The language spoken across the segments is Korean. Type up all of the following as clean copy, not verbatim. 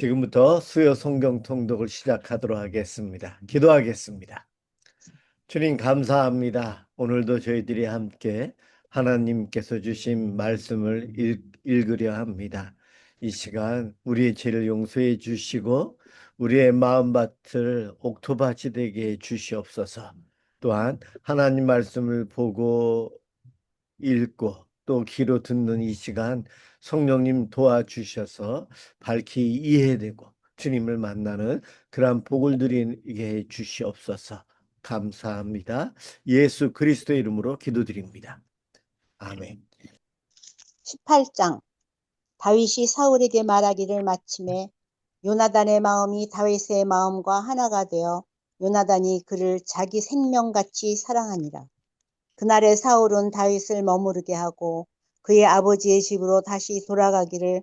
지금부터 수요 성경 통독을 시작하도록 하겠습니다. 기도하겠습니다. 주님 감사합니다. 오늘도 저희들이 함께 하나님께서 주신 말씀을 읽으려 합니다. 이 시간 우리의 죄를 용서해 주시고 우리의 마음밭을 옥토밭이 되게 해 주시옵소서. 또한 하나님 말씀을 보고 읽고 또 귀로 듣는 이 시간 성령님 도와주셔서 밝히 이해되고 주님을 만나는 그러한 복을 누리게 해 주시옵소서. 감사합니다. 예수 그리스도의 이름으로 기도드립니다. 아멘. 18장. 다윗이 사울에게 말하기를 마침에 요나단의 마음이 다윗의 마음과 하나가 되어 요나단이 그를 자기 생명같이 사랑하니라. 그날에 사울은 다윗을 머무르게 하고 그의 아버지의 집으로 다시 돌아가기를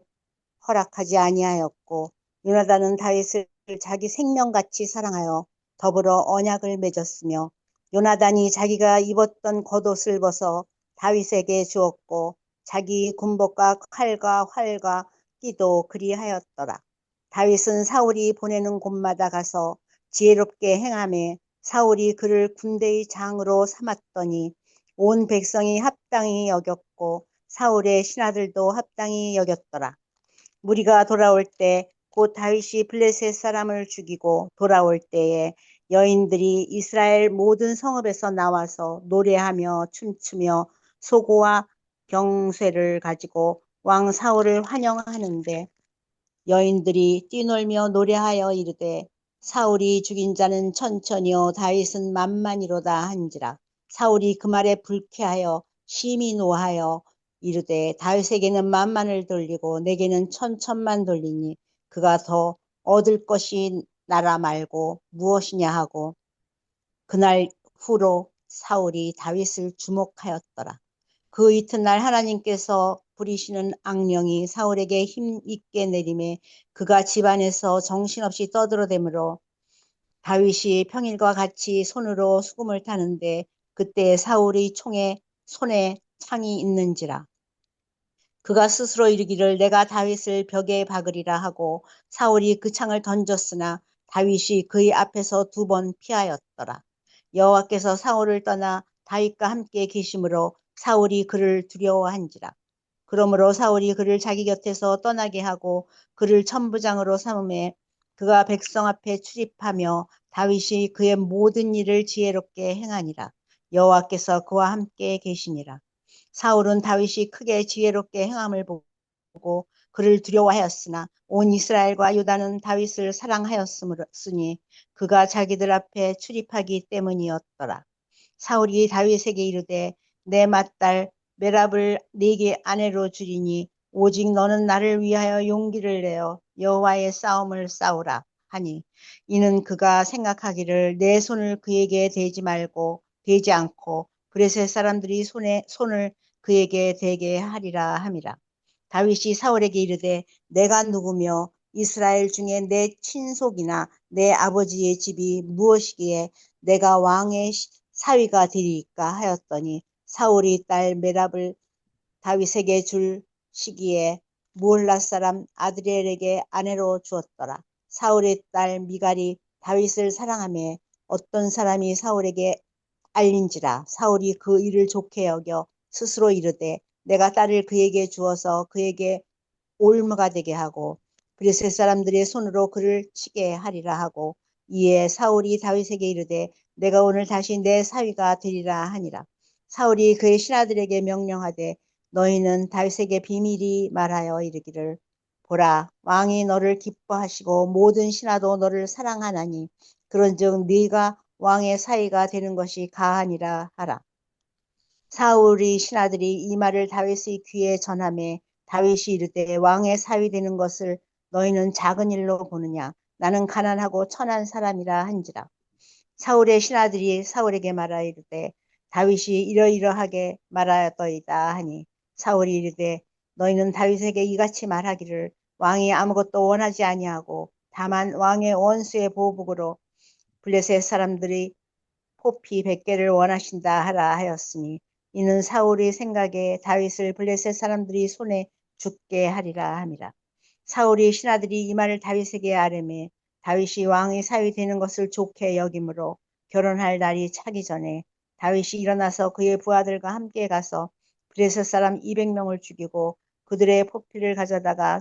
허락하지 아니하였고, 요나단은 다윗을 자기 생명같이 사랑하여 더불어 언약을 맺었으며, 요나단이 자기가 입었던 겉옷을 벗어 다윗에게 주었고 자기 군복과 칼과 활과 띠도 그리하였더라. 다윗은 사울이 보내는 곳마다 가서 지혜롭게 행하며 사울이 그를 군대의 장으로 삼았더니 온 백성이 합당히 여겼고 사울의 신하들도 합당히 여겼더라. 무리가 돌아올 때 곧 다윗이 블레셋 사람을 죽이고 돌아올 때에 여인들이 이스라엘 모든 성읍에서 나와서 노래하며 춤추며 소고와 경쇠를 가지고 왕 사울을 환영하는데, 여인들이 뛰놀며 노래하여 이르되 사울이 죽인 자는 천천히요 다윗은 만만이로다 한지라. 사울이 그 말에 불쾌하여 심히 노하여 이르되 다윗에게는 만만을 돌리고 내게는 천천만 돌리니 그가 더 얻을 것이 나라 말고 무엇이냐 하고, 그날 후로 사울이 다윗을 주목하였더라. 그 이튿날 하나님께서 부리시는 악령이 사울에게 힘 있게 내림에 그가 집안에서 정신없이 떠들어대므로 다윗이 평일과 같이 손으로 수금을 타는데 그때 사울의 총에 손에 창이 있는지라. 그가 스스로 이르기를 내가 다윗을 벽에 박으리라 하고 사울이 그 창을 던졌으나 다윗이 그의 앞에서 2번 피하였더라. 여호와께서 사울을 떠나 다윗과 함께 계심으로 사울이 그를 두려워한지라. 그러므로 사울이 그를 자기 곁에서 떠나게 하고 그를 천부장으로 삼음에 그가 백성 앞에 출입하며 다윗이 그의 모든 일을 지혜롭게 행하니라. 여호와께서 그와 함께 계시니라. 사울은 다윗이 크게 지혜롭게 행함을 보고 그를 두려워하였으나 온 이스라엘과 유다는 다윗을 사랑하였으니 그가 자기들 앞에 출입하기 때문이었더라. 사울이 다윗에게 이르되 내 맏딸 메랍을 네게 아내로 주리니 오직 너는 나를 위하여 용기를 내어 여호와의 싸움을 싸우라 하니, 이는 그가 생각하기를 내 손을 그에게 대지 않고 블레셋 사람들이 손을 그에게 대게 하리라 함이라. 다윗이 사울에게 이르되 내가 누구며 이스라엘 중에 내 친속이나 내 아버지의 집이 무엇이기에 내가 왕의 사위가 되리까 하였더니, 사울이 딸 메랍을 다윗에게 줄 시기에 무올라 사람 아드리엘에게 아내로 주었더라. 사울의 딸 미갈이 다윗을 사랑하며 어떤 사람이 사울에게 알린지라. 사울이 그 일을 좋게 여겨 스스로 이르되 내가 딸을 그에게 주어서 그에게 올무가 되게 하고 블레셋 사람들의 손으로 그를 치게 하리라 하고, 이에 사울이 다윗에게 이르되 내가 오늘 다시 내 사위가 되리라 하니라. 사울이 그의 신하들에게 명령하되 너희는 다윗에게 비밀히 말하여 이르기를 보라, 왕이 너를 기뻐하시고 모든 신하도 너를 사랑하나니 그런즉 네가 왕의 사위가 되는 것이 가하니라 하라. 사울의 신하들이 이 말을 다윗의 귀에 전하매 다윗이 이르되 왕의 사위 되는 것을 너희는 작은 일로 보느냐, 나는 가난하고 천한 사람이라 한지라. 사울의 신하들이 사울에게 말하여 이르되 다윗이 이러이러하게 말하였더이다 하니, 사울이 이르되 너희는 다윗에게 이같이 말하기를 왕이 아무것도 원하지 아니하고 다만 왕의 원수의 보복으로 블레셋 사람들이 포피 100개를 원하신다 하라 하였으니, 이는 사울의 생각에 다윗을 블레셋 사람들이 손에 죽게 하리라 함이라. 사울의 신하들이 이 말을 다윗에게 아뢰매 다윗이 왕의 사위 되는 것을 좋게 여김으로 결혼할 날이 차기 전에 다윗이 일어나서 그의 부하들과 함께 가서 브레셋 사람 200명을 죽이고 그들의 포피를 가져다가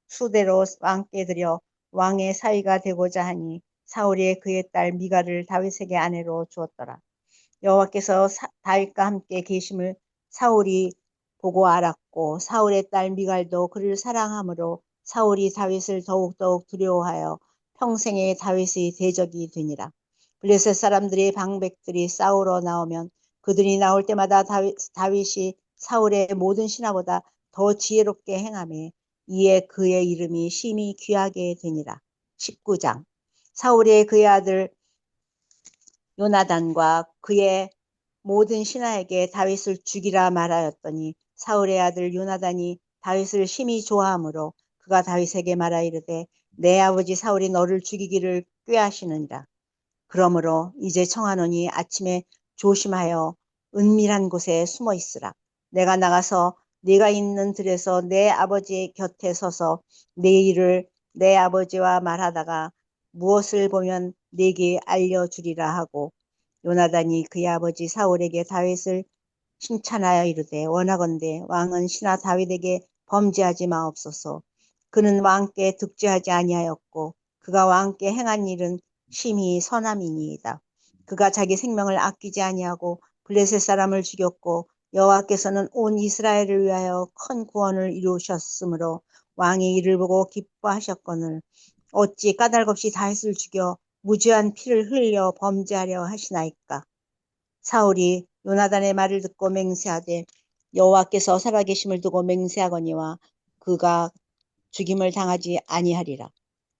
수대로 왕께 드려 왕의 사위가 되고자 하니 사울이 그의 딸 미갈을 다윗에게 아내로 주었더라. 여호와께서 다윗과 함께 계심을 사울이 보고 알았고 사울의 딸 미갈도 그를 사랑하므로 사울이 다윗을 더욱더욱 두려워하여 평생에 다윗의 대적이 되니라. 블레셋 사람들의 방백들이 싸우러 나오면 그들이 나올 때마다 다윗이 사울의 모든 신하보다 더 지혜롭게 행하며 이에 그의 이름이 심히 귀하게 되니라. 19장 사울의 그의 아들 요나단과 그의 모든 신하에게 다윗을 죽이라 말하였더니 사울의 아들 요나단이 다윗을 심히 좋아하므로 그가 다윗에게 말하 이르되 내 아버지 사울이 너를 죽이기를 꾀하시느니라. 그러므로 이제 청하노니 아침에 조심하여 은밀한 곳에 숨어 있으라. 내가 나가서 네가 있는 들에서 내 아버지 곁에 서서 내 일을 내 아버지와 말하다가 무엇을 보면 네게 알려주리라 하고 요나단이 그의 아버지 사울에게 다윗을 칭찬하여 이르되 원하건대 왕은 신하 다윗에게 범죄하지 마옵소서. 그는 왕께 득죄하지 아니하였고 그가 왕께 행한 일은 심히 선함이니이다. 그가 자기 생명을 아끼지 아니하고 블레셋 사람을 죽였고 여호와께서는 온 이스라엘을 위하여 큰 구원을 이루셨으므로 왕이 이를 보고 기뻐하셨거늘 어찌 까닭없이 다윗을 죽여 무죄한 피를 흘려 범죄하려 하시나이까. 사울이 요나단의 말을 듣고 맹세하되 여호와께서 살아계심을 두고 맹세하거니와 그가 죽임을 당하지 아니하리라.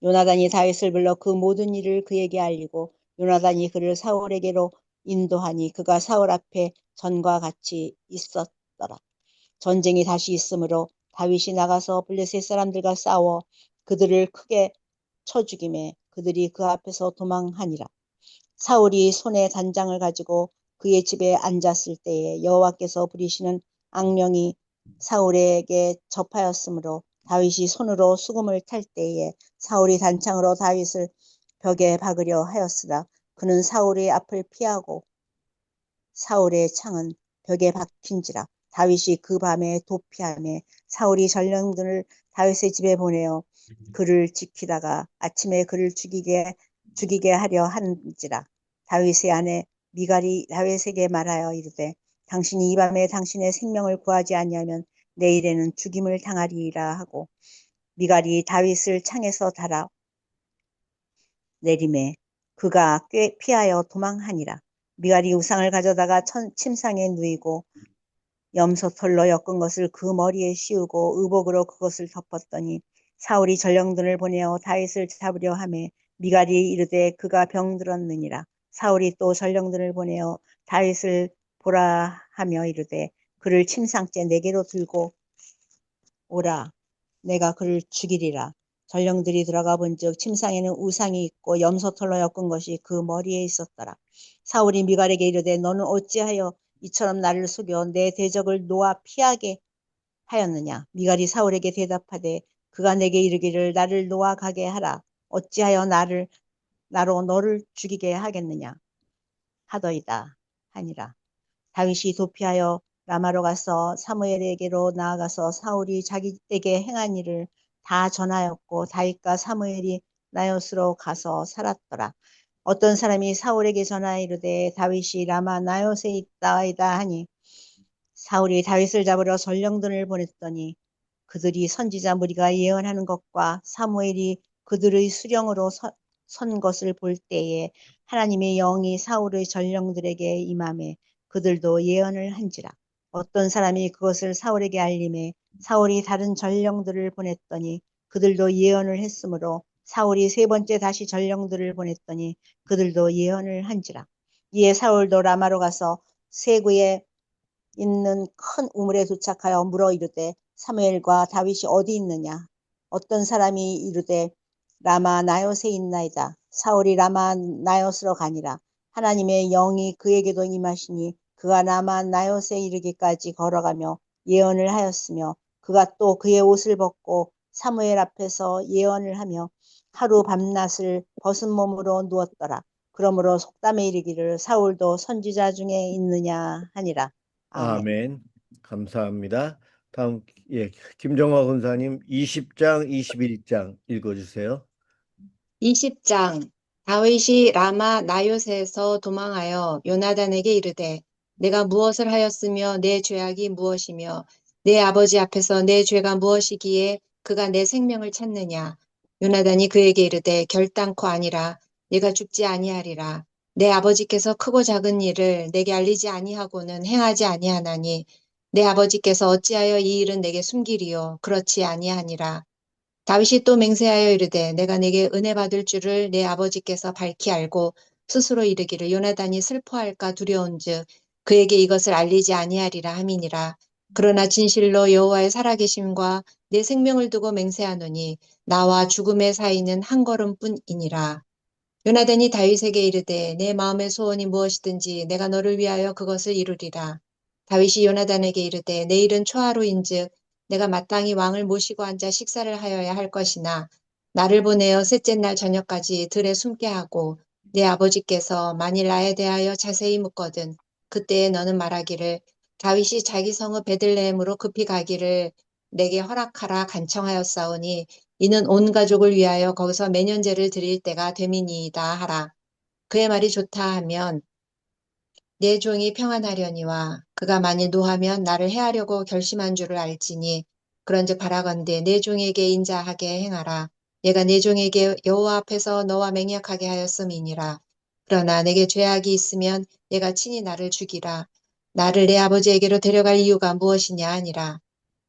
요나단이 다윗을 불러 그 모든 일을 그에게 알리고 요나단이 그를 사울에게로 인도하니 그가 사울 앞에 전과 같이 있었더라. 전쟁이 다시 있으므로 다윗이 나가서 블레셋 사람들과 싸워 그들을 크게 쳐 죽이매 그들이 그 앞에서 도망하니라. 사울이 손에 단장을 가지고 그의 집에 앉았을 때에 여호와께서 부리시는 악령이 사울에게 접하였으므로 다윗이 손으로 수금을 탈 때에 사울이 단창으로 다윗을 벽에 박으려 하였으나 그는 사울의 앞을 피하고 사울의 창은 벽에 박힌지라. 다윗이 그 밤에 도피하며 사울이 전령들을 다윗의 집에 보내어 그를 지키다가 아침에 그를 죽이게 하려 한지라. 다윗의 아내 미갈이 다윗에게 말하여 이르되 당신이 이 밤에 당신의 생명을 구하지 아니하면 내일에는 죽임을 당하리라 하고 미갈이 다윗을 창에서 달아 내림에 그가 꽤 피하여 도망하니라. 미갈이 우상을 가져다가 침상에 누이고 염소털로 엮은 것을 그 머리에 씌우고 의복으로 그것을 덮었더니 사울이 전령들을 보내어 다윗을 잡으려 하매 미갈이 이르되 그가 병들었느니라. 사울이 또 전령들을 보내어 다윗을 보라 하며 이르되 그를 침상째 내게로 들고 오라. 내가 그를 죽이리라. 전령들이 들어가 본즉 침상에는 우상이 있고 염소털로 엮은 것이 그 머리에 있었더라. 사울이 미갈에게 이르되 너는 어찌하여 이처럼 나를 속여 내 대적을 놓아 피하게 하였느냐. 미갈이 사울에게 대답하되 그가 내게 이르기를 나를 놓아 가게 하라. 어찌하여 나로 너를 죽이게 하겠느냐 하더이다 하니라. 다윗이 도피하여 라마로 가서 사무엘에게로 나아가서 사울이 자기에게 행한 일을 다 전하였고 다윗과 사무엘이 나요스로 가서 살았더라. 어떤 사람이 사울에게 전하여 이르되 다윗이 라마 나요스에 있다이다 하니 사울이 다윗을 잡으러 전령들을 보냈더니 그들이 선지자 무리가 예언하는 것과 사무엘이 그들의 수령으로 선 것을 볼 때에 하나님의 영이 사울의 전령들에게 임하매 그들도 예언을 한지라. 어떤 사람이 그것을 사울에게 알림해 사울이 다른 전령들을 보냈더니 그들도 예언을 했으므로 사울이 세 번째 다시 전령들을 보냈더니 그들도 예언을 한지라. 이에 사울도 라마로 가서 세구에 있는 큰 우물에 도착하여 물어 이르되 사무엘과 다윗이 어디 있느냐. 어떤 사람이 이르되 라마 나요스에 있나이다. 사울이 라마 나요스로 가니라. 하나님의 영이 그에게도 임하시니 그가 라마 나요스에 이르기까지 걸어가며 예언을 하였으며 그가 또 그의 옷을 벗고 사무엘 앞에서 예언을 하며 하루 밤낮을 벗은 몸으로 누웠더라. 그러므로 속담에 이르기를 사울도 선지자 중에 있느냐 하니라. 아멘. 아멘. 감사합니다. 다음, 예, 김정화 권사님 20장, 21장 읽어주세요. 20장 다윗이 라마 나요스에서 도망하여 요나단에게 이르되 내가 무엇을 하였으며 내 죄악이 무엇이며 내 아버지 앞에서 내 죄가 무엇이기에 그가 내 생명을 찾느냐. 요나단이 그에게 이르되 결단코 아니라 네가 죽지 아니하리라. 내 아버지께서 크고 작은 일을 내게 알리지 아니하고는 행하지 아니하나니 내 아버지께서 어찌하여 이 일은 내게 숨기리요. 그렇지 아니하니라. 다윗이 또 맹세하여 이르되 내가 네게 은혜 받을 줄을 내 아버지께서 밝히 알고 스스로 이르기를 요나단이 슬퍼할까 두려운즉 그에게 이것을 알리지 아니하리라 함이니라. 그러나 진실로 여호와의 살아계심과 내 생명을 두고 맹세하노니 나와 죽음의 사이는 한 걸음뿐이니라. 요나단이 다윗에게 이르되 내 마음의 소원이 무엇이든지 내가 너를 위하여 그것을 이루리라. 다윗이 요나단에게 이르되 내일은 초하루인즉 내가 마땅히 왕을 모시고 앉아 식사를 하여야 할 것이나 나를 보내어 셋째 날 저녁까지 들에 숨게 하고 내 아버지께서 만일 나에 대하여 자세히 묻거든 그때에 너는 말하기를 다윗이 자기 성읍 베들레헴으로 급히 가기를 내게 허락하라 간청하였사오니 이는 온 가족을 위하여 거기서 매년제를 드릴 때가 됨이니이다 하라. 그의 말이 좋다 하면 내 종이 평안하려니와 그가 만일 노하면 나를 해하려고 결심한 줄을 알지니 그런즉 바라건대 내 종에게 인자하게 행하라. 내가 내 종에게 여호와 앞에서 너와 맹약하게 하였음이니라. 그러나 내게 죄악이 있으면 내가 친히 나를 죽이라. 나를 내 아버지에게로 데려갈 이유가 무엇이냐 하니라.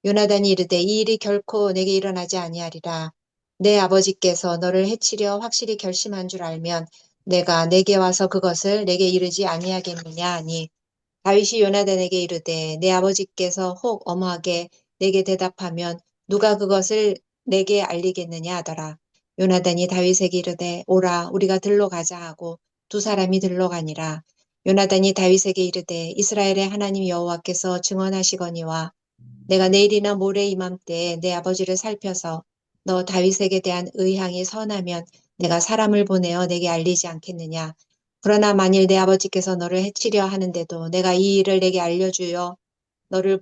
요나단이 이르되 이 일이 결코 내게 일어나지 아니하리라. 내 아버지께서 너를 해치려 확실히 결심한 줄 알면 내가 내게 와서 그것을 내게 이르지 아니하겠느냐 하니 다윗이 요나단에게 이르되 내 아버지께서 혹 엄하게 내게 대답하면 누가 그것을 내게 알리겠느냐 하더라. 요나단이 다윗에게 이르되 오라 우리가 들러 가자 하고 두 사람이 들러 가니라. 요나단이 다윗에게 이르되 이스라엘의 하나님 여호와께서 증언하시거니와 내가 내일이나 모레 이맘때에 내 아버지를 살펴서 너 다윗에게 대한 의향이 선하면 내가 사람을 보내어 내게 알리지 않겠느냐. 그러나 만일 내 아버지께서 너를 해치려 하는데도 내가 이 일을 내게 알려주어 너를,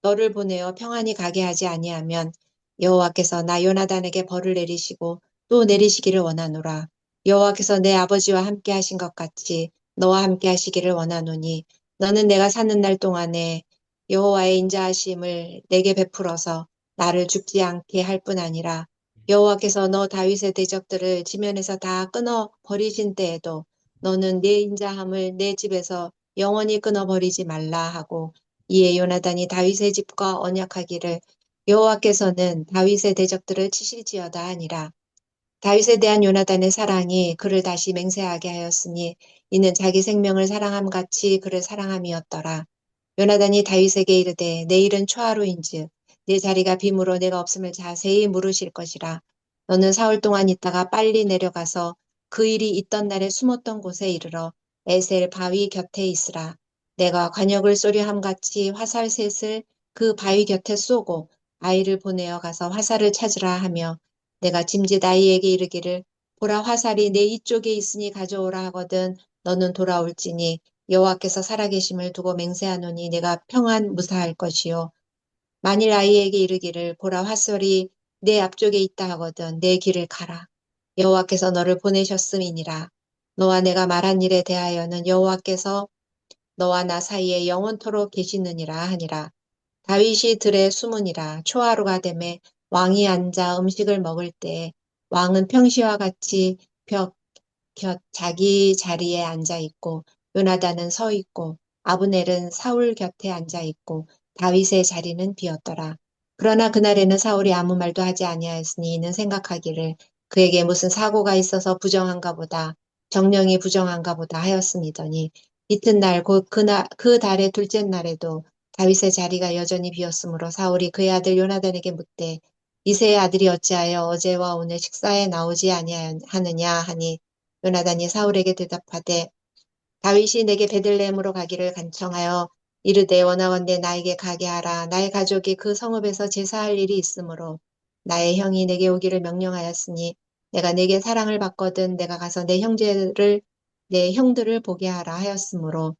너를 보내어 평안히 가게 하지 아니하면 여호와께서 나 요나단에게 벌을 내리시고 또 내리시기를 원하노라. 여호와께서 내 아버지와 함께 하신 것 같이 너와 함께 하시기를 원하노니 너는 내가 사는 날 동안에 여호와의 인자하심을 내게 베풀어서 나를 죽지 않게 할 뿐 아니라 여호와께서 너 다윗의 대적들을 지면에서 다 끊어 버리신 때에도 너는 내 인자함을 내 집에서 영원히 끊어 버리지 말라 하고 이에 요나단이 다윗의 집과 언약하기를 여호와께서는 다윗의 대적들을 치실지어다 하니라. 다윗에 대한 요나단의 사랑이 그를 다시 맹세하게 하였으니 이는 자기 생명을 사랑함 같이 그를 사랑함이었더라. 요나단이 다윗에게 이르되 내일은 초하루인즉 내 자리가 빔으로 내가 없음을 자세히 물으실 것이라. 너는 사흘 동안 있다가 빨리 내려가서 그 일이 있던 날에 숨었던 곳에 이르러 에셀 바위 곁에 있으라. 내가 관역을 쏘려 함같이 화살셋을 그 바위 곁에 쏘고 아이를 보내어 가서 화살을 찾으라 하며 내가 짐짓 아이에게 이르기를 보라 화살이 내 이쪽에 있으니 가져오라 하거든 너는 돌아올지니 여호와께서 살아계심을 두고 맹세하노니 내가 평안 무사할 것이요 만일 아이에게 이르기를 보라 화살이 내 앞쪽에 있다 하거든 내 길을 가라 여호와께서 너를 보내셨음이니라 너와 내가 말한 일에 대하여는 여호와께서 너와 나 사이에 영원토록 계시느니라 하니라 다윗이 들에 숨으니라 초하루가 되매 왕이 앉아 음식을 먹을 때 왕은 평시와 같이 벽 곁 자기 자리에 앉아 있고 요나단은 서 있고 아브넬은 사울 곁에 앉아 있고 다윗의 자리는 비었더라. 그러나 그날에는 사울이 아무 말도 하지 아니하였으니 이는 생각하기를 그에게 무슨 사고가 있어서 부정한가 보다 정령이 부정한가 보다 하였음이더니 이튿날 곧 그 달의 둘째 날에도 다윗의 자리가 여전히 비었으므로 사울이 그의 아들 요나단에게 묻되 이새의 아들이 어찌하여 어제와 오늘 식사에 나오지 아니하느냐 하니 요나단이 사울에게 대답하되 다윗이 내게 베들레헴으로 가기를 간청하여 이르되 원하건대 나에게 가게 하라. 나의 가족이 그 성읍에서 제사할 일이 있으므로 나의 형이 내게 오기를 명령하였으니 내가 내게 사랑을 받거든 내가 가서 내 형들을 보게 하라 하였으므로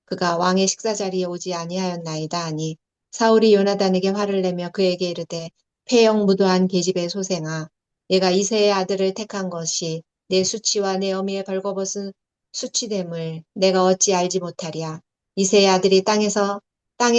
그가 왕의 식사 자리에 오지 아니하였나이다 하니 사울이 요나단에게 화를 내며 그에게 이르되 패역 무도한 계집의 소생아 내가 이새의 아들을 택한 것이 내 수치와 내 어미의 벌거벗은 수치됨을 내가 어찌 알지 못하랴. 이새의 아들이 땅에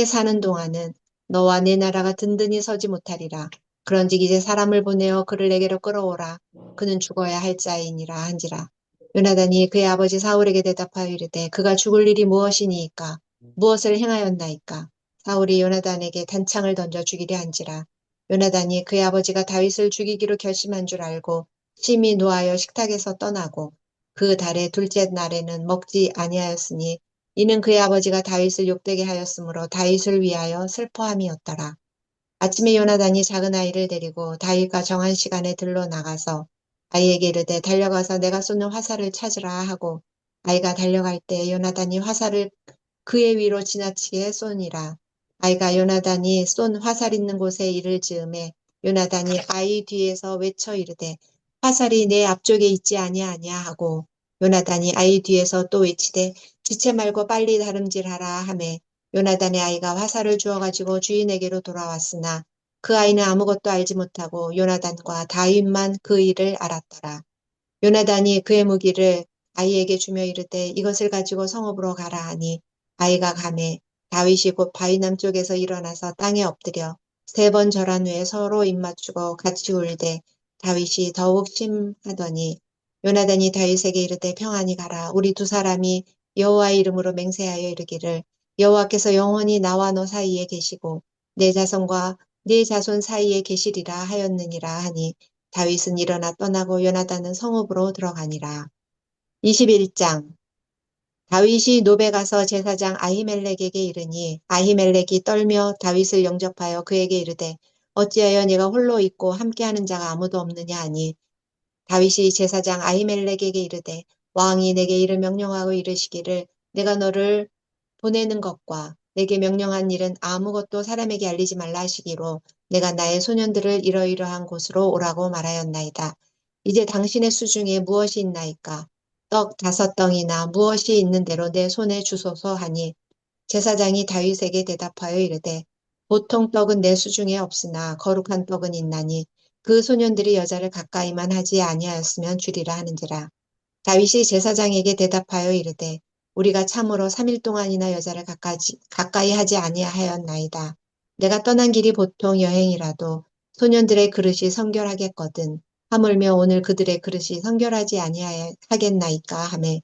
사는 동안은 너와 내 나라가 든든히 서지 못하리라. 그런즉 이제 사람을 보내어 그를 내게로 끌어오라. 그는 죽어야 할 자이니라 한지라. 요나단이 그의 아버지 사울에게 대답하여 이르되 그가 죽을 일이 무엇이니이까 무엇을 행하였나이까. 사울이 요나단에게 단창을 던져 죽이려 한지라. 요나단이 그의 아버지가 다윗을 죽이기로 결심한 줄 알고 심히 노하여 식탁에서 떠나고 그 달의 둘째 날에는 먹지 아니하였으니 이는 그의 아버지가 다윗을 욕되게 하였으므로 다윗을 위하여 슬퍼함이었더라. 아침에 요나단이 작은 아이를 데리고 다윗과 정한 시간에 들러 나가서 아이에게 이르되 달려가서 내가 쏘는 화살을 찾으라 하고 아이가 달려갈 때 요나단이 화살을 그의 위로 지나치게 쏘니라. 아이가 요나단이 쏜 화살 있는 곳에 이를 즈음에 요나단이 아이 뒤에서 외쳐 이르되 화살이 내 앞쪽에 있지 아니하냐 하고 요나단이 아이 뒤에서 또 외치되 지체 말고 빨리 다름질하라 하매 요나단의 아이가 화살을 주워 가지고 주인에게로 돌아왔으나 그 아이는 아무것도 알지 못하고 요나단과 다윗만 그 일을 알았더라. 요나단이 그의 무기를 아이에게 주며 이르되 이것을 가지고 성읍으로 가라 하니 아이가 가매 다윗이 곧 바위 남쪽에서 일어나서 땅에 엎드려 3번 절한 후에 서로 입맞추고 같이 울되 다윗이 더욱 심하더니 요나단이 다윗에게 이르되 평안히 가라. 우리 두 사람이 여호와의 이름으로 맹세하여 이르기를 여호와께서 영원히 나와 너 사이에 계시고 내 자손과 네 자손 사이에 계시리라 하였느니라 하니 다윗은 일어나 떠나고 요나단은 성읍으로 들어가니라. 21장 다윗이 노베 가서 제사장 아히멜렉에게 이르니 아히멜렉이 떨며 다윗을 영접하여 그에게 이르되 어찌하여 네가 홀로 있고 함께하는 자가 아무도 없느냐 하니 다윗이 제사장 아히멜렉에게 이르되 왕이 내게 이를 명령하고 이르시기를 내가 너를 보내는 것과 내게 명령한 일은 아무것도 사람에게 알리지 말라 하시기로 내가 나의 소년들을 이러이러한 곳으로 오라고 말하였나이다. 이제 당신의 수중에 무엇이 있나이까? 떡 5덩이나 무엇이 있는 대로 내 손에 주소서 하니 제사장이 다윗에게 대답하여 이르되 보통 떡은 내 수중에 없으나 거룩한 떡은 있나니 그 소년들이 여자를 가까이만 하지 아니하였으면 주리라 하는지라. 다윗이 제사장에게 대답하여 이르되 우리가 참으로 3일 동안이나 여자를 가까이 하지 아니하였나이다. 내가 떠난 길이 보통 여행이라도 소년들의 그릇이 성결하겠거든. 하물며 오늘 그들의 그릇이 성결하지 아니하겠나이까 하매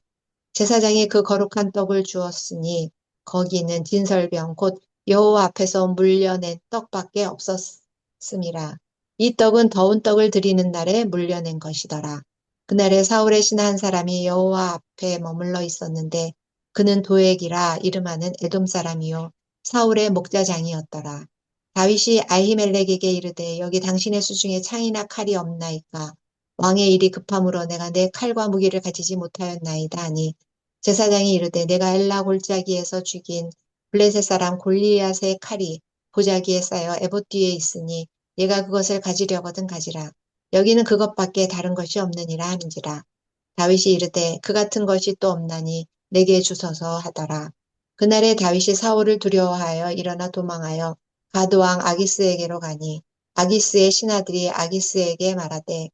제사장이 그 거룩한 떡을 주었으니 거기는 진설병 곧 여호와 앞에서 물려낸 떡밖에 없었음이라. 이 떡은 더운 떡을 드리는 날에 물려낸 것이더라. 그날에 사울의 신하 한 사람이 여호와 앞에 머물러 있었는데 그는 도액이라 이름하는 에돔 사람이요 사울의 목자장이었더라. 다윗이 아히멜렉에게 이르되 여기 당신의 수중에 창이나 칼이 없나이까 왕의 일이 급함으로 내가 내 칼과 무기를 가지지 못하였나이다 하니 제사장이 이르되 내가 엘라 골짜기에서 죽인 블레셋 사람 골리앗의 칼이 보자기에 쌓여 에봇 뒤에 있으니 얘가 그것을 가지려거든 가지라. 여기는 그것밖에 다른 것이 없느니라 하는지라. 다윗이 이르되 그 같은 것이 또 없나니 내게 주소서 하더라. 그날에 다윗이 사울을 두려워하여 일어나 도망하여 가드왕 아기스에게로 가니 아기스의 신하들이 아기스에게 말하되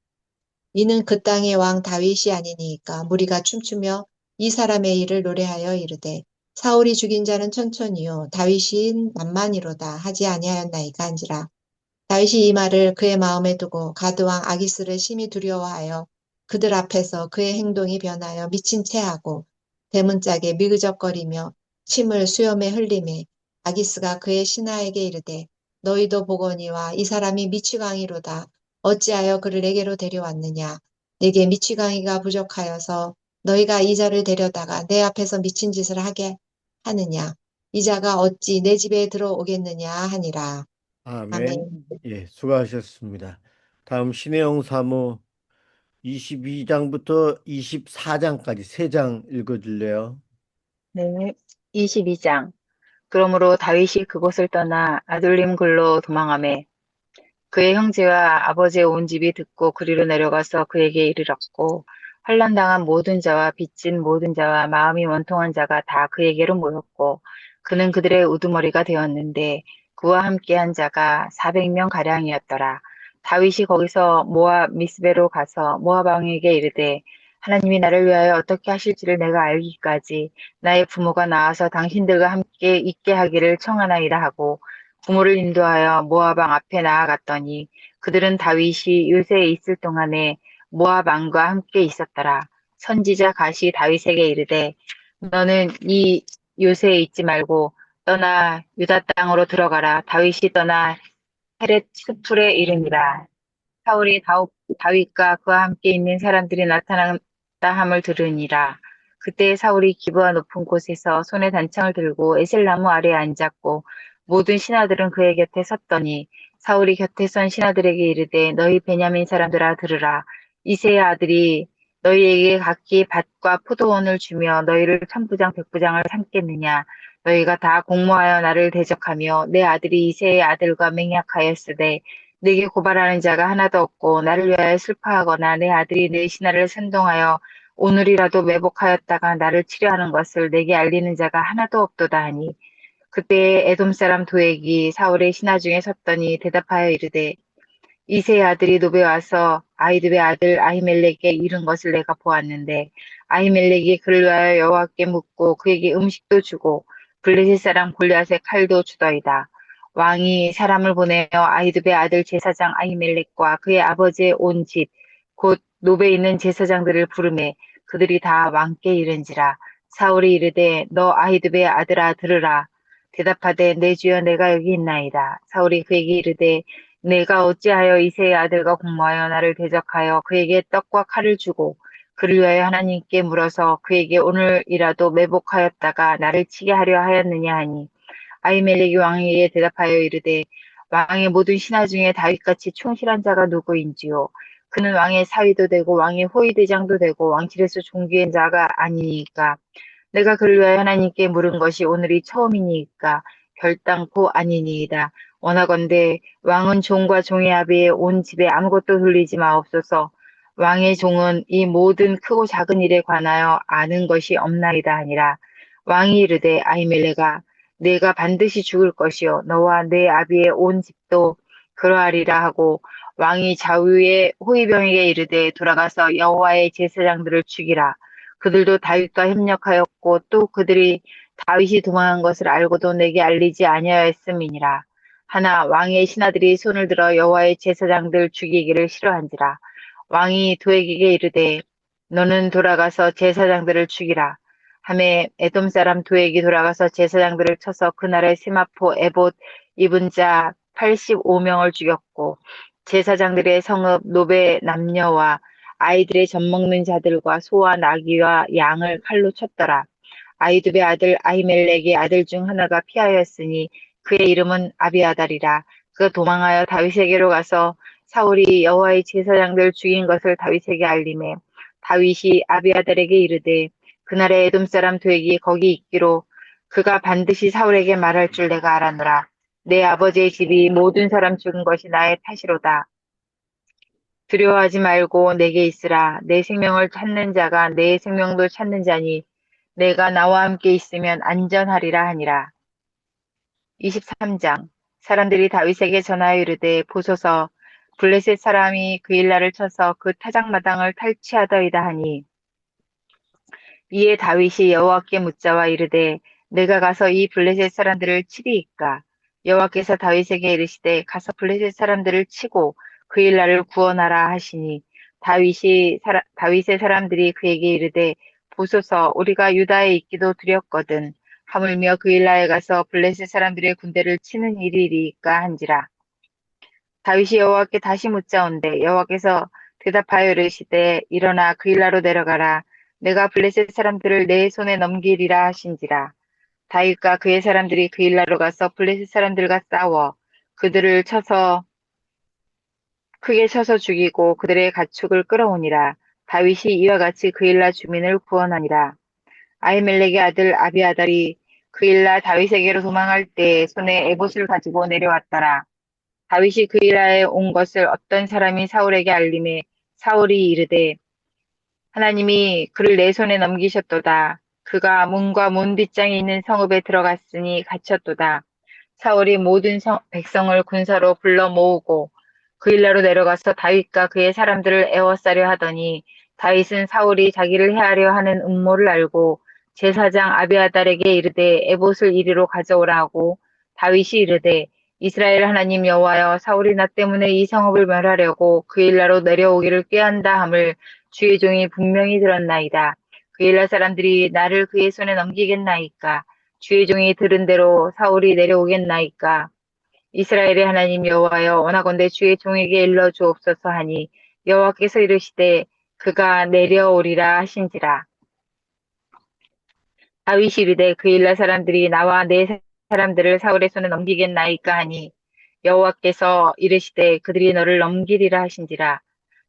이는 그 땅의 왕 다윗이 아니니까 무리가 춤추며 이 사람의 일을 노래하여 이르되 사울이 죽인 자는 천천히요 다윗이 만만이로다 하지 아니하였나이까 한지라. 다윗이 이 말을 그의 마음에 두고 가드왕 아기스를 심히 두려워하여 그들 앞에서 그의 행동이 변하여 미친 체하고 대문짝에 미그적거리며 침을 수염에 흘리매 아기스가 그의 신하에게 이르되 너희도 보거니와 이 사람이 미치광이로다. 어찌하여 그를 내게로 데려왔느냐. 내게 미치광이가 부족하여서 너희가 이 자를 데려다가 내 앞에서 미친 짓을 하게 하느냐. 이 자가 어찌 내 집에 들어오겠느냐 하니라. 아멘. 아멘. 예, 수고하셨습니다. 다음 신혜영 사무 22장부터 24장까지 3장 읽어줄래요? 네, 22장. 그러므로 다윗이 그곳을 떠나 아둘림 굴로 도망하매 그의 형제와 아버지의 온 집이 듣고 그리로 내려가서 그에게 이르렀고 환난당한 모든 자와 빚진 모든 자와 마음이 원통한 자가 다 그에게로 모였고 그는 그들의 우두머리가 되었는데 그와 함께한 자가 400명 가량이었더라. 다윗이 거기서 모압 미스베로 가서 모압 왕에게 이르되 하나님이 나를 위하여 어떻게 하실지를 내가 알기까지 나의 부모가 나와서 당신들과 함께 있게 하기를 청하나이다 하고 부모를 인도하여 모압 왕 앞에 나아갔더니 그들은 다윗이 요새에 있을 동안에 모압 왕과 함께 있었더라. 선지자 갓이 다윗에게 이르되 너는 이 요새에 있지 말고 떠나 유다 땅으로 들어가라. 다윗이 떠나 헤렛 스풀에 이르니라. 사울이 다윗과 그와 함께 있는 사람들이 나타났다 함을 들으니라. 그때 사울이 기브아 높은 곳에서 손에 단창을 들고 에셀나무 아래에 앉았고 모든 신하들은 그의 곁에 섰더니 사울이 곁에 선 신하들에게 이르되 너희 베냐민 사람들아 들으라. 이새의 아들이 너희에게 각기 밭과 포도원을 주며 너희를 천부장 백부장을 삼겠느냐. 너희가 다 공모하여 나를 대적하며 내 아들이 이새의 아들과 맹약하였으되 내게 고발하는 자가 하나도 없고 나를 위하여 슬퍼하거나 내 아들이 내 신하를 선동하여 오늘이라도 매복하였다가 나를 치려하는 것을 내게 알리는 자가 하나도 없도다 하니 그때 에돔 사람 도액이 사울의 신하 중에 섰더니 대답하여 이르되 이새의 아들이 노베 와서 아히두베 아들 아히멜렉에게 이른 것을 내가 보았는데 아히멜렉이 그를 위하여 여호와께 묻고 그에게 음식도 주고 블레셋 사람 골리앗의 칼도 주더이다. 왕이 사람을 보내어 아히두베 아들 제사장 아히멜렉과 그의 아버지의 온 집 곧 노베에 있는 제사장들을 부르매 그들이 다 왕께 이른지라. 사울이 이르되 너 아히두베 아들아 들으라. 대답하되 내 주여 내가 여기 있나이다. 사울이 그에게 이르되 내가 어찌하여 이새의 아들과 공모하여 나를 대적하여 그에게 떡과 칼을 주고 그를 위하여 하나님께 물어서 그에게 오늘이라도 매복하였다가 나를 치게 하려 하였느냐 하니 아히멜렉이 왕에게 대답하여 이르되 왕의 모든 신하 중에 다윗같이 충실한 자가 누구인지요. 그는 왕의 사위도 되고 왕의 호위대장도 되고 왕실에서 존귀한 자가 아니니까 내가 그를 위하여 하나님께 물은 것이 오늘이 처음이니까 결단코 아니니이다. 원하건대 왕은 종과 종의 아비의 온 집에 아무것도 돌리지 마옵소서. 왕의 종은 이 모든 크고 작은 일에 관하여 아는 것이 없나이다 하니라. 왕이 이르되 아히멜렉아 내가 반드시 죽을 것이요 너와 내 아비의 온 집도 그러하리라 하고 왕이 좌우의 호위병에게 이르되 돌아가서 여호와의 제사장들을 죽이라. 그들도 다윗과 협력하였고 또 그들이 다윗이 도망한 것을 알고도 내게 알리지 아니하였음이니라. 하나 왕의 신하들이 손을 들어 여호와의 제사장들 죽이기를 싫어한지라. 왕이 도액에게 이르되 너는 돌아가서 제사장들을 죽이라. 하매 에돔 사람 도액이 돌아가서 제사장들을 쳐서 그날의 세마포 에봇 입은 자 85명을 죽였고 제사장들의 성읍 노베 남녀와 아이들의 젖먹는 자들과 소와 나귀와 양을 칼로 쳤더라. 아히두베 아들 아히멜렉의 아들 중 하나가 피하였으니 그의 이름은 아비아달이라. 그가 도망하여 다윗에게로 가서 사울이 여호와의 제사장들 죽인 것을 다윗에게 알림해 다윗이 아비아달에게 이르되 그날에 에돔 사람 도액이 거기 있기로 그가 반드시 사울에게 말할 줄 내가 알았노라. 내 아버지의 집이 모든 사람 죽은 것이 나의 탓이로다. 두려워하지 말고 내게 있으라. 내 생명을 찾는 자가 내 생명도 찾는 자니 내가 나와 함께 있으면 안전하리라 하니라. 23장. 사람들이 다윗에게 전하여 이르되 보소서 블레셋 사람이 그 일날을 쳐서 그 타작마당을 탈취하더이다 하니 이에 다윗이 여호와께 묻자와 이르되 내가 가서 이 블레셋 사람들을 치리이까. 여호와께서 다윗에게 이르시되 가서 블레셋 사람들을 치고 그 일날을 구원하라 하시니 다윗의 사람들이 그에게 이르되 보소서 우리가 유다에 있기도 두렵거든 하물며 그 일날에 가서 블레셋 사람들의 군대를 치는 일이리까 한지라. 다윗이 여호와께 다시 묻자온대 여호와께서 대답하여 이르시되 일어나 그 일라로 내려가라. 내가 블레셋 사람들을 내 손에 넘기리라 하신지라. 다윗과 그의 사람들이 그 일라로 가서 블레셋 사람들과 싸워 그들을 크게 쳐서 죽이고 그들의 가축을 끌어오니라. 다윗이 이와 같이 그 일라 주민을 구원하니라. 아히멜렉의 아들 아비아달이 그 일날 다윗에게로 도망할 때 손에 에봇을 가지고 내려왔더라. 다윗이 그일라에 온 것을 어떤 사람이 사울에게 알림해 사울이 이르되 하나님이 그를 내 손에 넘기셨도다. 그가 문과 문 빗장에 있는 성읍에 들어갔으니 갇혔도다. 사울이 모든 백성을 군사로 불러 모으고 그일라로 내려가서 다윗과 그의 사람들을 애워싸려 하더니 다윗은 사울이 자기를 해하려 하는 음모를 알고 제사장 아비아달에게 이르되 에봇을 이리로 가져오라 하고 다윗이 이르되 이스라엘 하나님 여호와여 사울이 나 때문에 이 성읍을 멸하려고 그일라로 내려오기를 꾀한다 함을 주의 종이 분명히 들었나이다. 그일라 사람들이 나를 그의 손에 넘기겠나이까? 주의 종이 들은 대로 사울이 내려오겠나이까? 이스라엘의 하나님 여호와여 원하건대 주의 종에게 일러 주옵소서 하니 여호와께서 이르시되 그가 내려오리라 하신지라. 다윗이 이르되 그일라 사람들이 나와 내 사람들을 사울의 손에 넘기겠나이까 하니 여호와께서 이르시되 그들이 너를 넘기리라 하신지라.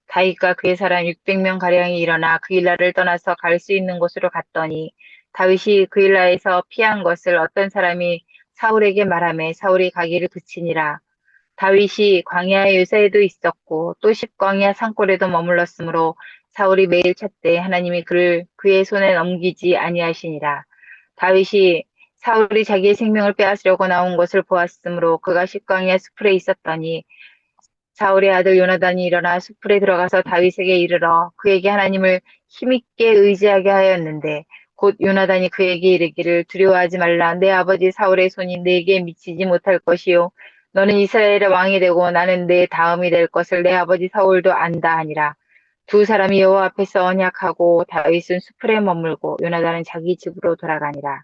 다윗과 그의 사람 600명 가량이 일어나 그일라를 떠나서 갈 수 있는 곳으로 갔더니 다윗이 그일라에서 피한 것을 어떤 사람이 사울에게 말하매 사울이 가기를 그치니라. 다윗이 광야의 요새에도 있었고 또 십광야 산골에도 머물렀으므로 사울이 매일 찾되 하나님이 그를 그의 손에 넘기지 아니하시니라. 다윗이 사울이 자기의 생명을 빼앗으려고 나온 것을 보았으므로 그가 십광야 숲에 있었더니 사울의 아들 요나단이 일어나 숲에 들어가서 다윗에게 이르러 그에게 하나님을 힘있게 의지하게 하였는데 곧 요나단이 그에게 이르기를 두려워하지 말라. 내 아버지 사울의 손이 내게 미치지 못할 것이요 너는 이스라엘의 왕이 되고 나는 내 다음이 될 것을 내 아버지 사울도 안다 하니라. 두 사람이 여호와 앞에서 언약하고 다윗은 숲에 머물고 요나단은 자기 집으로 돌아가니라.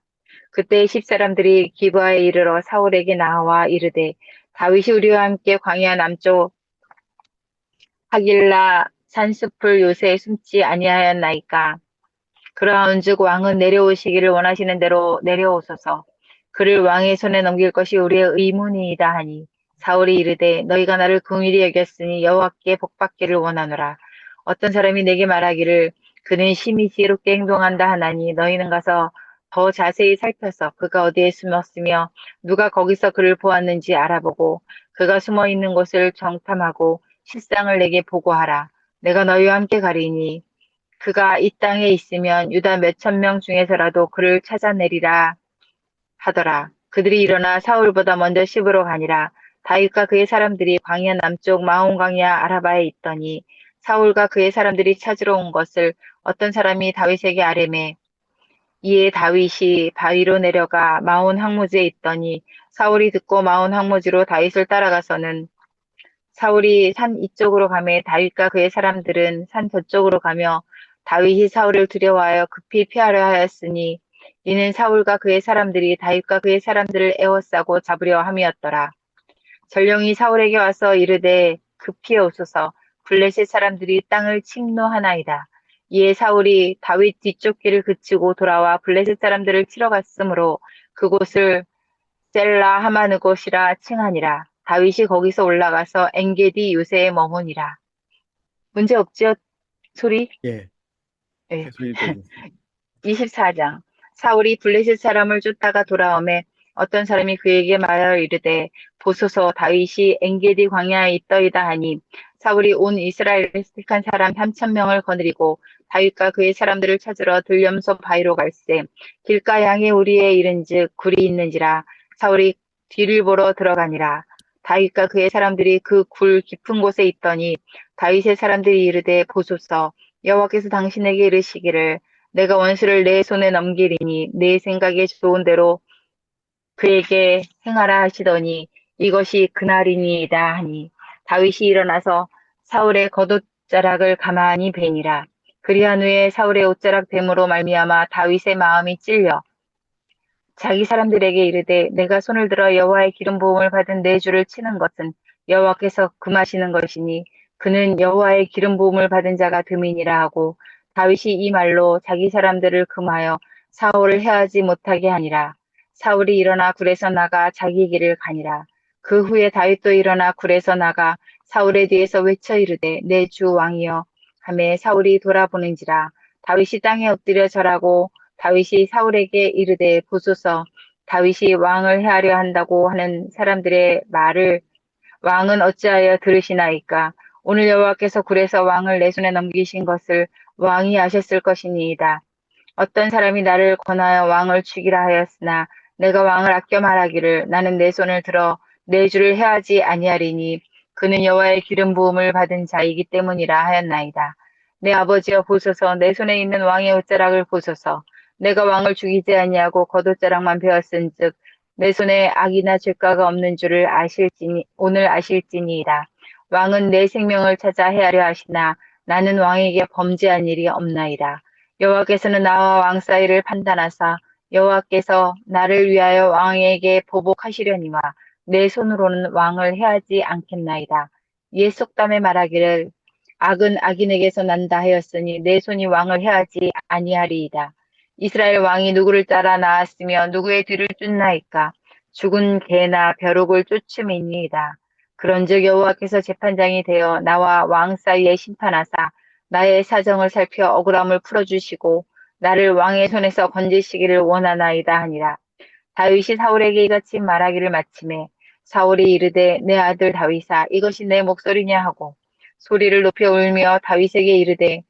그때 십 사람들이 기브아에 이르러 사울에게 나와 이르되 다윗이 우리와 함께 광야 남쪽 하길라 산숲을 요새 숨지 아니하였나이까. 그러한즉 왕은 내려오시기를 원하시는 대로 내려오소서. 그를 왕의 손에 넘길 것이 우리의 의문이이다 하니 사울이 이르되 너희가 나를 긍휼히 여겼으니 여호와께 복받기를 원하노라. 어떤 사람이 내게 말하기를 그는 심히 지혜롭게 행동한다 하나니 너희는 가서 더 자세히 살펴서 그가 어디에 숨었으며 누가 거기서 그를 보았는지 알아보고 그가 숨어 있는 곳을 정탐하고 실상을 내게 보고하라. 내가 너희와 함께 가리니 그가 이 땅에 있으면 유다 몇천 명 중에서라도 그를 찾아내리라 하더라. 그들이 일어나 사울보다 먼저 시브로 가니라. 다윗과 그의 사람들이 광야 남쪽 마온 광야 아라바에 있더니 사울과 그의 사람들이 찾으러 온 것을 어떤 사람이 다윗에게 아뢰매 이에 다윗이 바위로 내려가 마온 항무지에 있더니 사울이 듣고 마온 항무지로 다윗을 따라가서는 사울이 산 이쪽으로 가매 다윗과 그의 사람들은 산 저쪽으로 가며 다윗이 사울을 두려워하여 급히 피하려 하였으니 이는 사울과 그의 사람들이 다윗과 그의 사람들을 에워싸고 잡으려 함이었더라. 전령이 사울에게 와서 이르되 급히 오소서 블레셋 사람들이 땅을 침노하나이다. 이에 사울이 다윗 뒤쪽 길을 그치고 돌아와 블레셋 사람들을 치러 갔으므로 그곳을 셀라 하마느곳이라 칭하니라. 다윗이 거기서 올라가서 엔게디 요새에 머무니라. 문제 없지요? 소리? 예, 네. 계속 읽어주세요. 24장. 사울이 블레셋 사람을 쫓다가 돌아오매 어떤 사람이 그에게 말하여 이르되 보소서 다윗이 엔게디 광야에 있더이다 하니 사울이 온 이스라엘을 택한 사람 3,000명을 거느리고 다윗과 그의 사람들을 찾으러 들염소 바위로 갈새 길가 양에 우리에 이른즉 굴이 있는지라 사울이 뒤를 보러 들어가니라. 다윗과 그의 사람들이 그 굴 깊은 곳에 있더니 다윗의 사람들이 이르되 보소서 여호와께서 당신에게 이르시기를 내가 원수를 내 손에 넘기리니 내 생각에 좋은 대로 그에게 행하라 하시더니 이것이 그날이니이다 하니 다윗이 일어나서 사울의 겉옷자락을 가만히 베니라. 그리한 후에 사울의 옷자락 뱀으로 말미암아 다윗의 마음이 찔려 자기 사람들에게 이르되 내가 손을 들어 여호와의 기름 부음을 받은 내 주를 치는 것은 여호와께서 금하시는 것이니 그는 여호와의 기름 부음을 받은 자가 됨이니라 하고 다윗이 이 말로 자기 사람들을 금하여 사울을 해하지 못하게 하니라. 사울이 일어나 굴에서 나가 자기 길을 가니라. 그 후에 다윗도 일어나 굴에서 나가 사울의 뒤에서 외쳐 이르되 내 주 왕이여 하매 사울이 돌아보는지라. 다윗이 땅에 엎드려 절하고 다윗이 사울에게 이르되 보소서 다윗이 왕을 해하려 한다고 하는 사람들의 말을 왕은 어찌하여 들으시나이까? 오늘 여호와께서 굴에서 왕을 내 손에 넘기신 것을 왕이 아셨을 것이니이다. 어떤 사람이 나를 권하여 왕을 죽이라 하였으나 내가 왕을 아껴 말하기를 나는 내 손을 들어 내 주를 해하지 아니하리니 그는 여호와의 기름 부음을 받은 자이기 때문이라 하였나이다. 내 아버지여 보소서 내 손에 있는 왕의 옷자락을 보소서 내가 왕을 죽이지 아니하고 겉옷자락만 베었은즉 내 손에 악이나 죄가가 없는 줄을 아실지니 오늘 아실지니이다. 왕은 내 생명을 찾아 헤아려 하시나 나는 왕에게 범죄한 일이 없나이다. 여호와께서는 나와 왕 사이를 판단하사 여호와께서 나를 위하여 왕에게 보복하시려니와 내 손으로는 왕을 해하지 않겠나이다. 이에 속담에 말하기를 악은 악인에게서 난다 하였으니 내 손이 왕을 해하지 아니하리이다. 이스라엘 왕이 누구를 따라 나왔으며 누구의 뒤를 쫓나이까? 죽은 개나 벼룩을 쫓음이니이다. 그런즉 여호와께서 재판장이 되어 나와 왕 사이에 심판하사 나의 사정을 살펴 억울함을 풀어주시고 나를 왕의 손에서 건지시기를 원하나이다 하니라. 다윗이 사울에게 이같이 말하기를 마침에 사울이 이르되 내 아들 다윗아 이것이 내 목소리냐 하고 소리를 높여 울며 다윗에게 이르되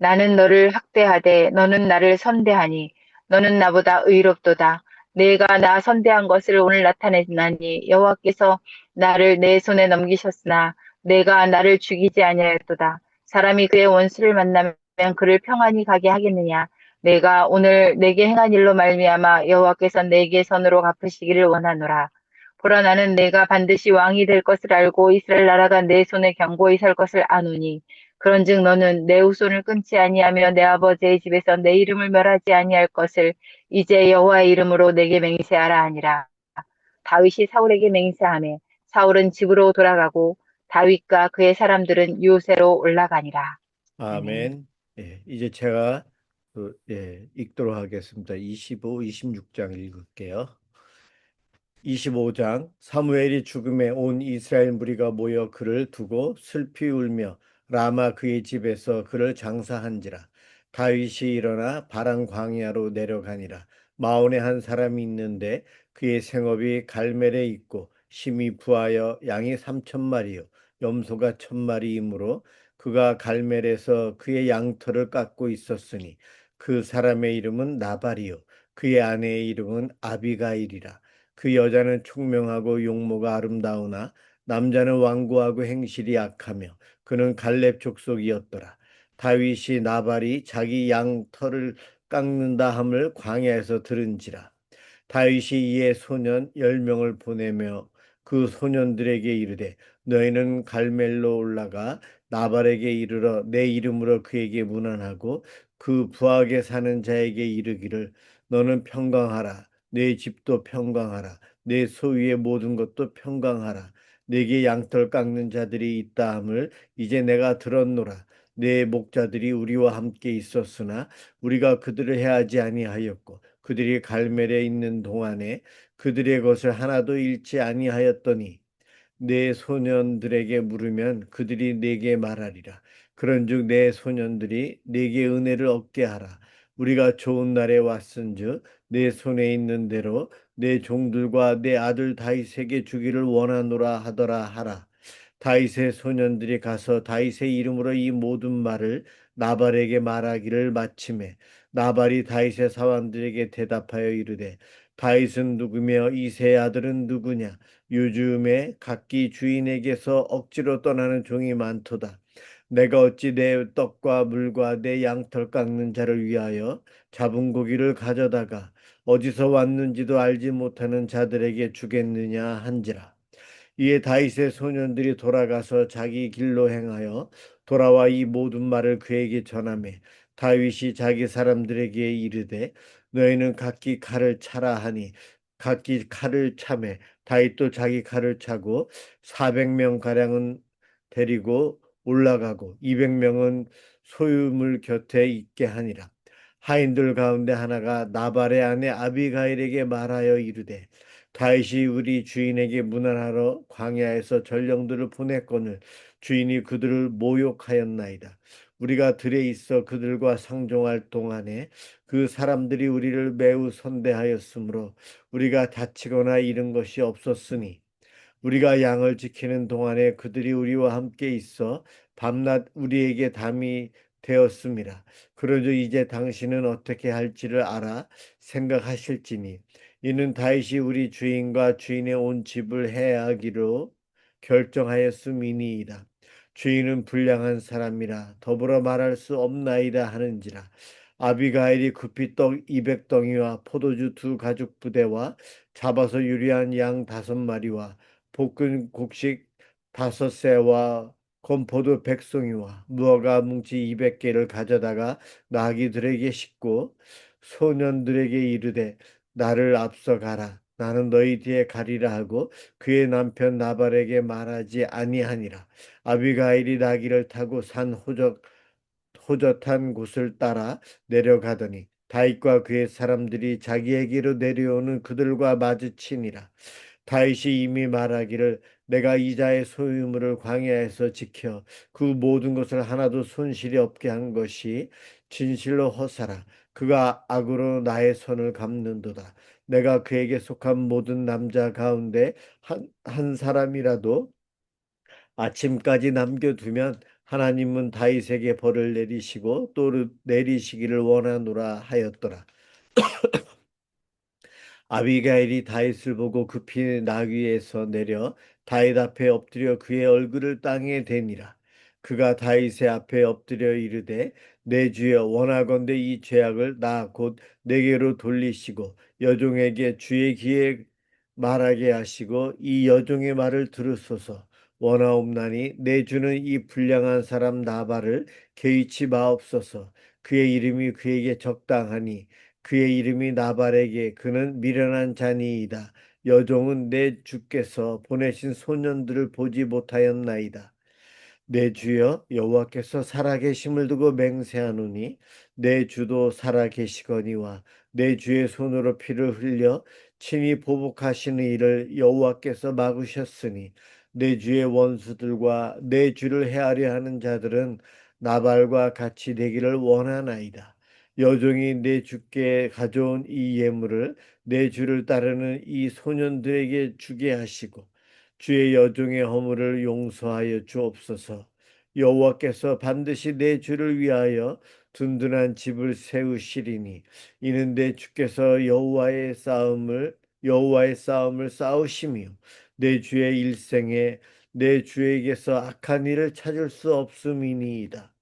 나는 너를 학대하되 너는 나를 선대하니 너는 나보다 의롭도다. 내가 나 선대한 것을 오늘 나타내나니 여호와께서 나를 내 손에 넘기셨으나 내가 나를 죽이지 아니하였도다. 사람이 그의 원수를 만나면 그를 평안히 가게 하겠느냐? 내가 오늘 내게 행한 일로 말미암아 여호와께서 내게 선으로 갚으시기를 원하노라. 보라 나는 내가 반드시 왕이 될 것을 알고 이스라엘 나라가 내 손에 견고히 설 것을 아노니 그런즉 너는 내 후손을 끊지 아니하며 내 아버지의 집에서 내 이름을 멸하지 아니할 것을 이제 여호와의 이름으로 내게 맹세하라 하니라. 다윗이 사울에게 맹세하매 사울은 집으로 돌아가고 다윗과 그의 사람들은 요새로 올라가니라. 아멘. 아멘. 이제 제가 읽도록 하겠습니다. 25, 26장 읽을게요. 25장 사무엘이 죽음에 온 이스라엘 무리가 모여 그를 두고 슬피 울며 라마 그의 집에서 그를 장사한지라. 다윗이 일어나 바람 광야로 내려가니라. 마온에 한 사람이 있는데 그의 생업이 갈멜에 있고 심히 부하여 양이 3,000마리요 염소가 1,000마리이므로 그가 갈멜에서 그의 양털을 깎고 있었으니 그 사람의 이름은 나발이요 그의 아내의 이름은 아비가일이라. 그 여자는 총명하고 용모가 아름다우나 남자는 완고하고 행실이 악하며 그는 갈렙 족속이었더라. 다윗이 나발이 자기 양 털을 깎는다 함을 광야에서 들은지라. 다윗이 이에 소년 10명을 보내며 그 소년들에게 이르되 너희는 갈멜로 올라가 나발에게 이르러 내 이름으로 그에게 문안하고 그 부하게 사는 자에게 이르기를 너는 평강하라 내 집도 평강하라 내 소유의 모든 것도 평강하라 내게 양털 깎는 자들이 있다 함을 이제 내가 들었노라 내 목자들이 우리와 함께 있었으나 우리가 그들을 해하지 아니하였고 그들이 갈멜에 있는 동안에 그들의 것을 하나도 잃지 아니하였더니 내 소년들에게 물으면 그들이 내게 말하리라. 그런즉 내 소년들이 내게 은혜를 얻게 하라. 우리가 좋은 날에 왔은즉 내 손에 있는 대로 내 종들과 내 아들 다윗에게 주기를 원하노라 하더라 하라. 다윗의 소년들이 가서 다윗의 이름으로 이 모든 말을 나발에게 말하기를 마침에 나발이 다윗의 사람들에게 대답하여 이르되 다윗은 누구며 이새의 아들은 누구냐 요즘에 각기 주인에게서 억지로 떠나는 종이 많도다. 내가 어찌 내 떡과 물과 내 양털 깎는 자를 위하여 잡은 고기를 가져다가 어디서 왔는지도 알지 못하는 자들에게 주겠느냐 한지라. 이에 다윗의 소년들이 돌아가서 자기 길로 행하여 돌아와 이 모든 말을 그에게 전하매 다윗이 자기 사람들에게 이르되 너희는 각기 칼을 차라 하니 각기 칼을 차매 다윗도 자기 칼을 차고 400명 가량은 데리고 올라가고 200명은 소유물 곁에 있게 하니라. 하인들 가운데 하나가 나발의 아내 아비가일에게 말하여 이르되 다윗이 우리 주인에게 문안하러 광야에서 전령들을 보냈거늘 주인이 그들을 모욕하였나이다. 우리가 들에 있어 그들과 상종할 동안에 그 사람들이 우리를 매우 선대하였으므로 우리가 다치거나 잃은 것이 없었으니 우리가 양을 지키는 동안에 그들이 우리와 함께 있어 밤낮 우리에게 담이 되었습니다. 그러므로 이제 당신은 어떻게 할지를 알아 생각하실지니 이는 다윗이 우리 주인과 주인의 온 집을 해하기로 결정하였음이니이다. 주인은 불량한 사람이라 더불어 말할 수 없나이다 하는지라. 아비가일이 급히 떡 200덩이와 포도주 2가죽 부대와 잡아서 유리한 양 5마리와 볶은 곡식 5새와 건포도 100송이와 무화과 뭉치 200개를 가져다가 나귀들에게 싣고 소년들에게 이르되 나를 앞서 가라. 나는 너희 뒤에 가리라 하고 그의 남편 나발에게 말하지 아니하니라. 아비가일이 나귀를 타고 산 호젓한 곳을 따라 내려가더니 다윗과 그의 사람들이 자기에게로 내려오는 그들과 마주치니라. 다윗이 이미 말하기를 내가 이자의 소유물을 광야에서 지켜 그 모든 것을 하나도 손실이 없게 한 것이 진실로 허사라. 그가 악으로 나의 손을 갚는도다. 내가 그에게 속한 모든 남자 가운데 한 사람이라도 아침까지 남겨두면 하나님은 다윗에게 벌을 내리시고 또 내리시기를 원하노라 하였더라. 아비가일이 다윗을 보고 급히 나귀에서 내려 다윗 앞에 엎드려 그의 얼굴을 땅에 대니라. 그가 다윗의 앞에 엎드려 이르되 내 주여 원하건대 이 죄악을 나 곧 내게로 돌리시고 여종에게 주의 귀에 말하게 하시고 이 여종의 말을 들으소서. 원하옵나니 내 주는 이 불량한 사람 나발을 개의치 마옵소서. 그의 이름이 그에게 적당하니 그의 이름이 나발에게 그는 미련한 자니이다. 여종은 내 주께서 보내신 소년들을 보지 못하였나이다. 내 주여 여호와께서 살아계심을 두고 맹세하노니 내 주도 살아계시거니와 내 주의 손으로 피를 흘려 친히 보복하시는 일을 여호와께서 막으셨으니 내 주의 원수들과 내 주를 해하려 하는 자들은 나발과 같이 되기를 원하나이다. 여종이 내 주께 가져온 이 예물을 내 주를 따르는 이 소년들에게 주게 하시고 주의 여종의 허물을 용서하여 주옵소서. 여호와께서 반드시 내 주를 위하여 든든한 집을 세우시리니 이는 내 주께서 여호와의 싸움을 싸우시며 내 주의 일생에 내 주에게서 악한 일을 찾을 수 없음이니이다.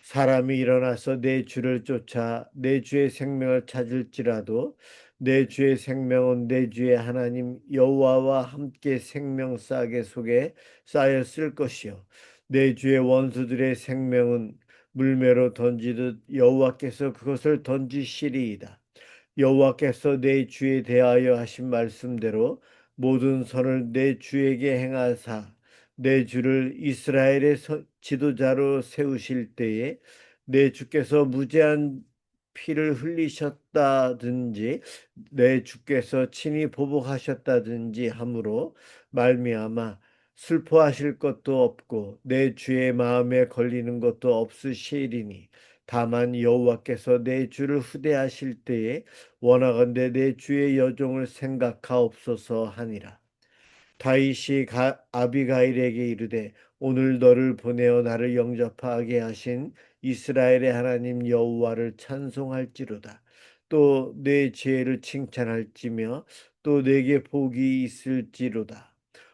사람이 일어나서 내 주를 쫓아 내 주의 생명을 찾을지라도 내 주의 생명은 내 주의 하나님 여호와와 함께 생명싸개 속에 쌓였을 것이요 내 주의 원수들의 생명은 물매로 던지듯 여호와께서 그것을 던지시리이다. 여호와께서 내 주에 대하여 하신 말씀대로 모든 선을 내 주에게 행하사 내 주를 이스라엘의 지도자로 세우실 때에 내 주께서 무죄한 피를 흘리셨다든지 내 주께서 친히 보복하셨다든지 함으로 말미암아 슬퍼하실 것도 없고 내 주의 마음에 걸리는 것도 없으시리니 다만 여호와께서 내 주를 후대하실 때에 원하건대 내 주의 여종을 생각하옵소서 하니라. 다윗이 아비가일에게 이르되 오늘 너를 보내어 나를 영접하게 하신 이스라엘의 하나님 여호와를 찬송할지로다. 또 내 죄를 칭찬할지며 또 내게 복이 있을지로다.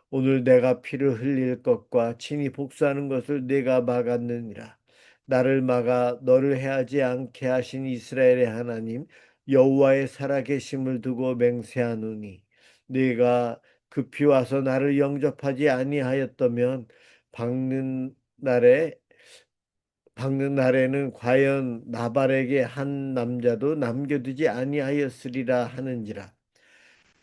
오늘 내가 피를 흘릴 것과 친히 복수하는 것을 내가 막았느니라. 나를 막아 너를 해하지 않게 하신 이스라엘의 하나님 여호와의 살아계심을 두고 맹세하노니 네가 급히 와서 나를 영접하지 아니하였다면 박는 날에 박는 날에는 과연 나발에게 한 남자도 남겨두지 아니하였으리라 하는지라.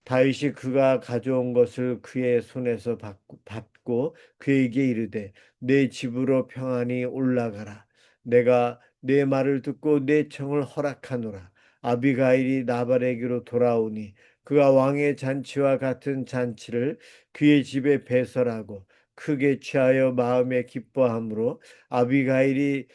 다윗이 그가 가져온 것을 그의 손에서 받고 그에게 이르되 내 집으로 평안히 올라가라. 내가 내 말을 듣고 내 청을 허락하노라. 아비가일이 나발에게로 돌아오니 그가 왕의 잔치와 같은 잔치를 그의 집에 배설하고 크게 취하여 마음에 기뻐함으로 아비가일이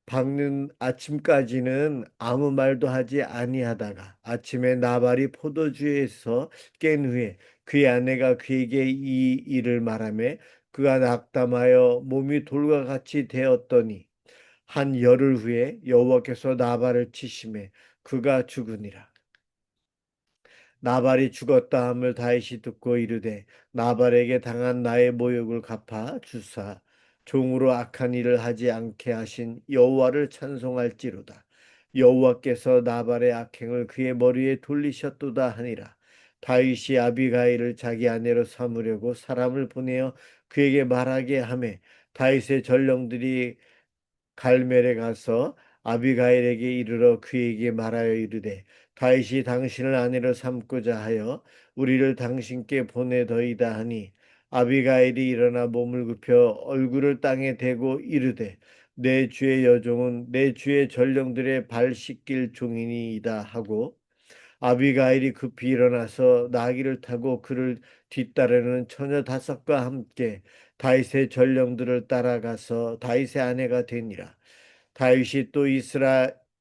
밝는 아침까지는 아무 말도 하지 아니하다가 아침에 나발이 포도주에서 깬 후에 그의 아내가 그에게 이 일을 말하며 그가 낙담하여 몸이 돌과 같이 되었더니 한 열흘 후에 여호와께서 나발을 치심에 그가 죽으니라. 나발이 죽었다 함을 다윗이 듣고 이르되 나발에게 당한 나의 모욕을 갚아 주사 종으로 악한 일을 하지 않게 하신 여호와를 찬송할지로다. 여호와께서 나발의 악행을 그의 머리에 돌리셨도다 하니라. 다윗이 아비가일을 자기 아내로 삼으려고 사람을 보내어 그에게 말하게 하매 다윗의 전령들이 갈멜에 가서 아비가일에게 이르러 그에게 말하여 이르되 다윗이 당신을 아내로 삼고자 하여 우리를 당신께 보내더이다 하니 아비가일이 일어나 몸을 굽혀 얼굴을 땅에 대고 이르되 내 주의 여종은 내 주의 전령들의 발 씻길 종이니이다 하고 아비가일이 급히 일어나서 나귀를 타고 그를 뒤따르는 처녀 다섯과 함께 다윗의 전령들을 따라가서 다윗의 아내가 되니라. 다윗이 또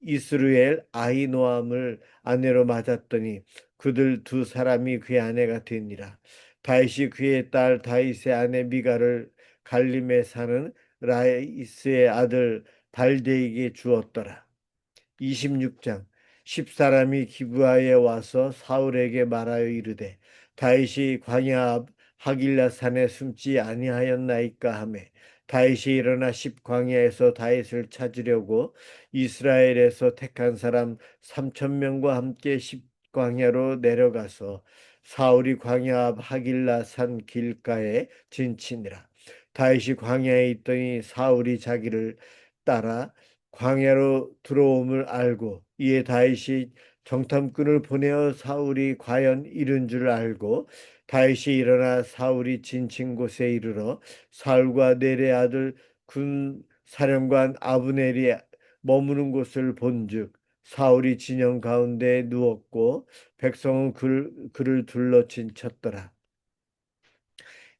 이스루엘 아히노암을 아내로 맞았더니 그들 두 사람이 그의 아내가 되니라. 다윗이 그의 딸 다윗의 아내 미가를 갈림에 사는 라이스의 아들 발데에게 주었더라. 26장 10사람이 기브아에 와서 사울에게 말하여 이르되 다윗이 광야 앞 하길라 산에 숨지 아니하였나이까 하매 다윗이 일어나 십광야에서 다윗을 찾으려고 이스라엘에서 택한 사람 3,000명과 함께 십광야로 내려가서 사울이 광야 앞 하길라 산 길가에 진치니라. 다윗이 광야에 있더니 사울이 자기를 따라 광야로 들어옴을 알고 이에 다윗이 정탐꾼을 보내어 사울이 과연 이른 줄 알고 다윗이 일어나 사울이 진친 곳에 이르러 사울과 넬의 아들 군 사령관 아브넬이 머무는 곳을 본즉 사울이 진영 가운데 누웠고 백성은 그를 둘러 진쳤더라.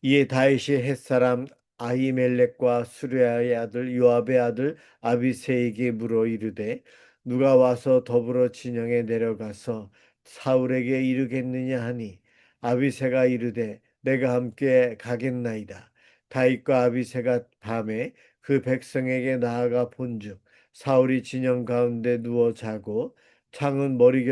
이에 다윗이 햇사람 아히멜렉과 수르야의 아들 요압의 아들 아비새에게 물어 이르되 누가 와서 더불어 진영에 내려가서 사울에게 이르겠느냐 하니 아비새가 이르되 내가 함께 가겠나이다. 다윗과 아비새가 밤에 그 백성에게 나아가 본즉 사울이 진영 가운데 누워 자고 창은 머리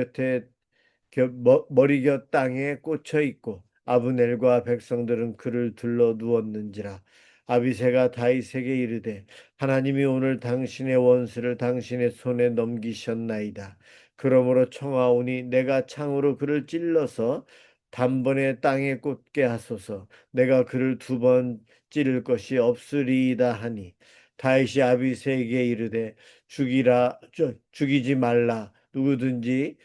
곁 땅에 꽂혀 있고 아브넬과 백성들은 그를 들러 누웠는지라. 아비새가 다윗에게 이르되 하나님이 오늘 당신의 원수를 당신의 손에 넘기셨나이다. 그러므로 청하오니 내가 창으로 그를 찔러서 단번에 땅에 꽂게 하소서. 내가 그를 2번 찌를 것이 없으리이다 하니 다윗이 아비새에게 이르되 죽이지 말라. 누구든지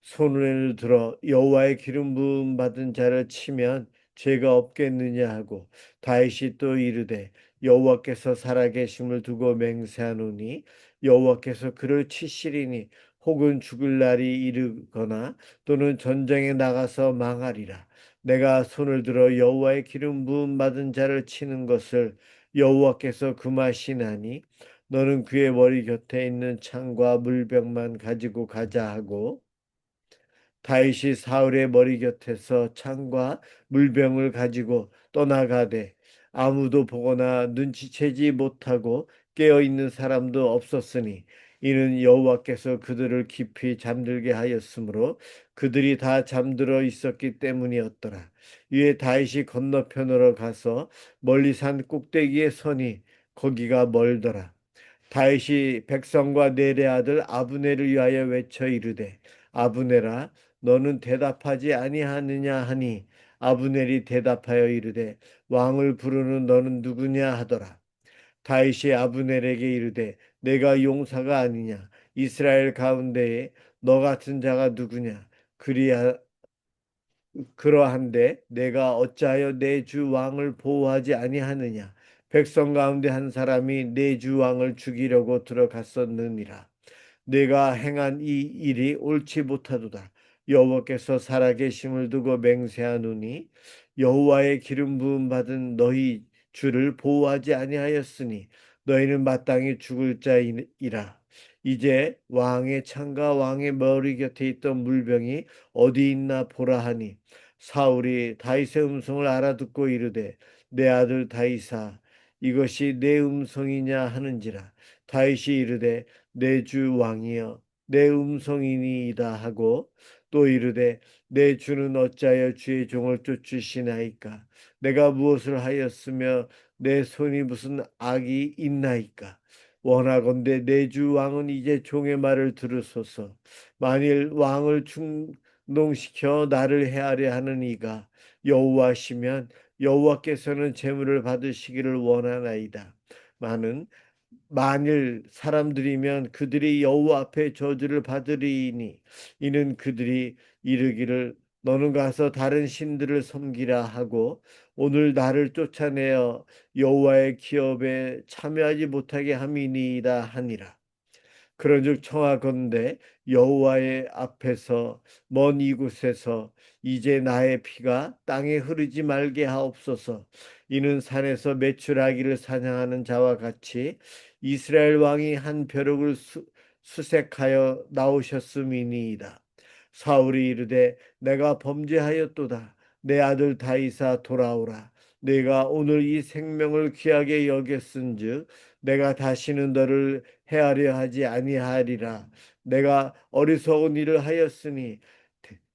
손을 들어 여호와의 기름 부음 받은 자를 치면 죄가 없겠느냐 하고 다윗이 또 이르되 여호와께서 살아계심을 두고 맹세하노니 여호와께서 그를 치시리니 혹은 죽을 날이 이르거나 또는 전쟁에 나가서 망하리라. 내가 손을 들어 여호와의 기름 부음 받은 자를 치는 것을 여호와께서 금하시나니 너는 그의 머리 곁에 있는 창과 물병만 가지고 가자 하고 다윗이 사울의 머리 곁에서 창과 물병을 가지고 떠나가되 아무도 보거나 눈치채지 못하고 깨어 있는 사람도 없었으니 이는 여호와께서 그들을 깊이 잠들게 하였으므로 그들이 다 잠들어 있었기 때문이었더라. 이에 다윗이 건너편으로 가서 멀리 산 꼭대기에 서니 거기가 멀더라. 다윗이 백성과 넬의 아들 아브넬을 위하여 외쳐 이르되 아브넬아 너는 대답하지 아니하느냐 하니 아브넬이 대답하여 이르되 왕을 부르는 너는 누구냐 하더라. 다윗이 아브넬에게 이르되 내가 용사가 아니냐 이스라엘 가운데에 너 같은 자가 누구냐 그러한데 내가 어찌하여 내 주 왕을 보호하지 아니하느냐 백성 가운데 한 사람이 내 주 왕을 죽이려고 들어갔었느니라. 내가 행한 이 일이 옳지 못하도다. 여호와께서 살아계심을 두고 맹세하노니 여호와의 기름 부음 받은 너희 주를 보호하지 아니하였으니 너희는 마땅히 죽을 자이라. 이제 왕의 창과 왕의 머리 곁에 있던 물병이 어디 있나 보라 하니 사울이 다윗의 음성을 알아듣고 이르되 내 아들 다윗아 이것이 내 음성이냐 하는지라. 다윗이 이르되 내 주 왕이여 내 음성이니이다 하고 또 이르되 내 주는 어찌하여 주의 종을 쫓으시나이까. 내가 무엇을 하였으며 내 손이 무슨 악이 있나이까. 원하건대 내 주 왕은 이제 종의 말을 들으소서. 만일 왕을 충동시켜 나를 해하려 하는 이가 여호와시면 여호와께서는 재물을 받으시기를 원하나이다. 많은 만일 사람들이면 그들이 여호와 앞에 저주를 받으리니 이는 그들이 이르기를 너는 가서 다른 신들을 섬기라 하고 오늘 나를 쫓아내어 여호와의 기업에 참여하지 못하게 함이니이다 하니라. 그런즉 청하건대 여호와의 앞에서 먼 이곳에서 이제 나의 피가 땅에 흐르지 말게 하옵소서. 이는 산에서 메추라기를 사냥하는 자와 같이 이스라엘 왕이 한 벼룩을 수색하여 나오셨음이니이다. 사울이 이르되 내가 범죄하였도다. 내 아들 다윗아 돌아오라. 내가 오늘 이 생명을 귀하게 여겼은즉 내가 다시는 너를 헤아려 하지 아니하리라. 내가 어리석은 일을 하였으니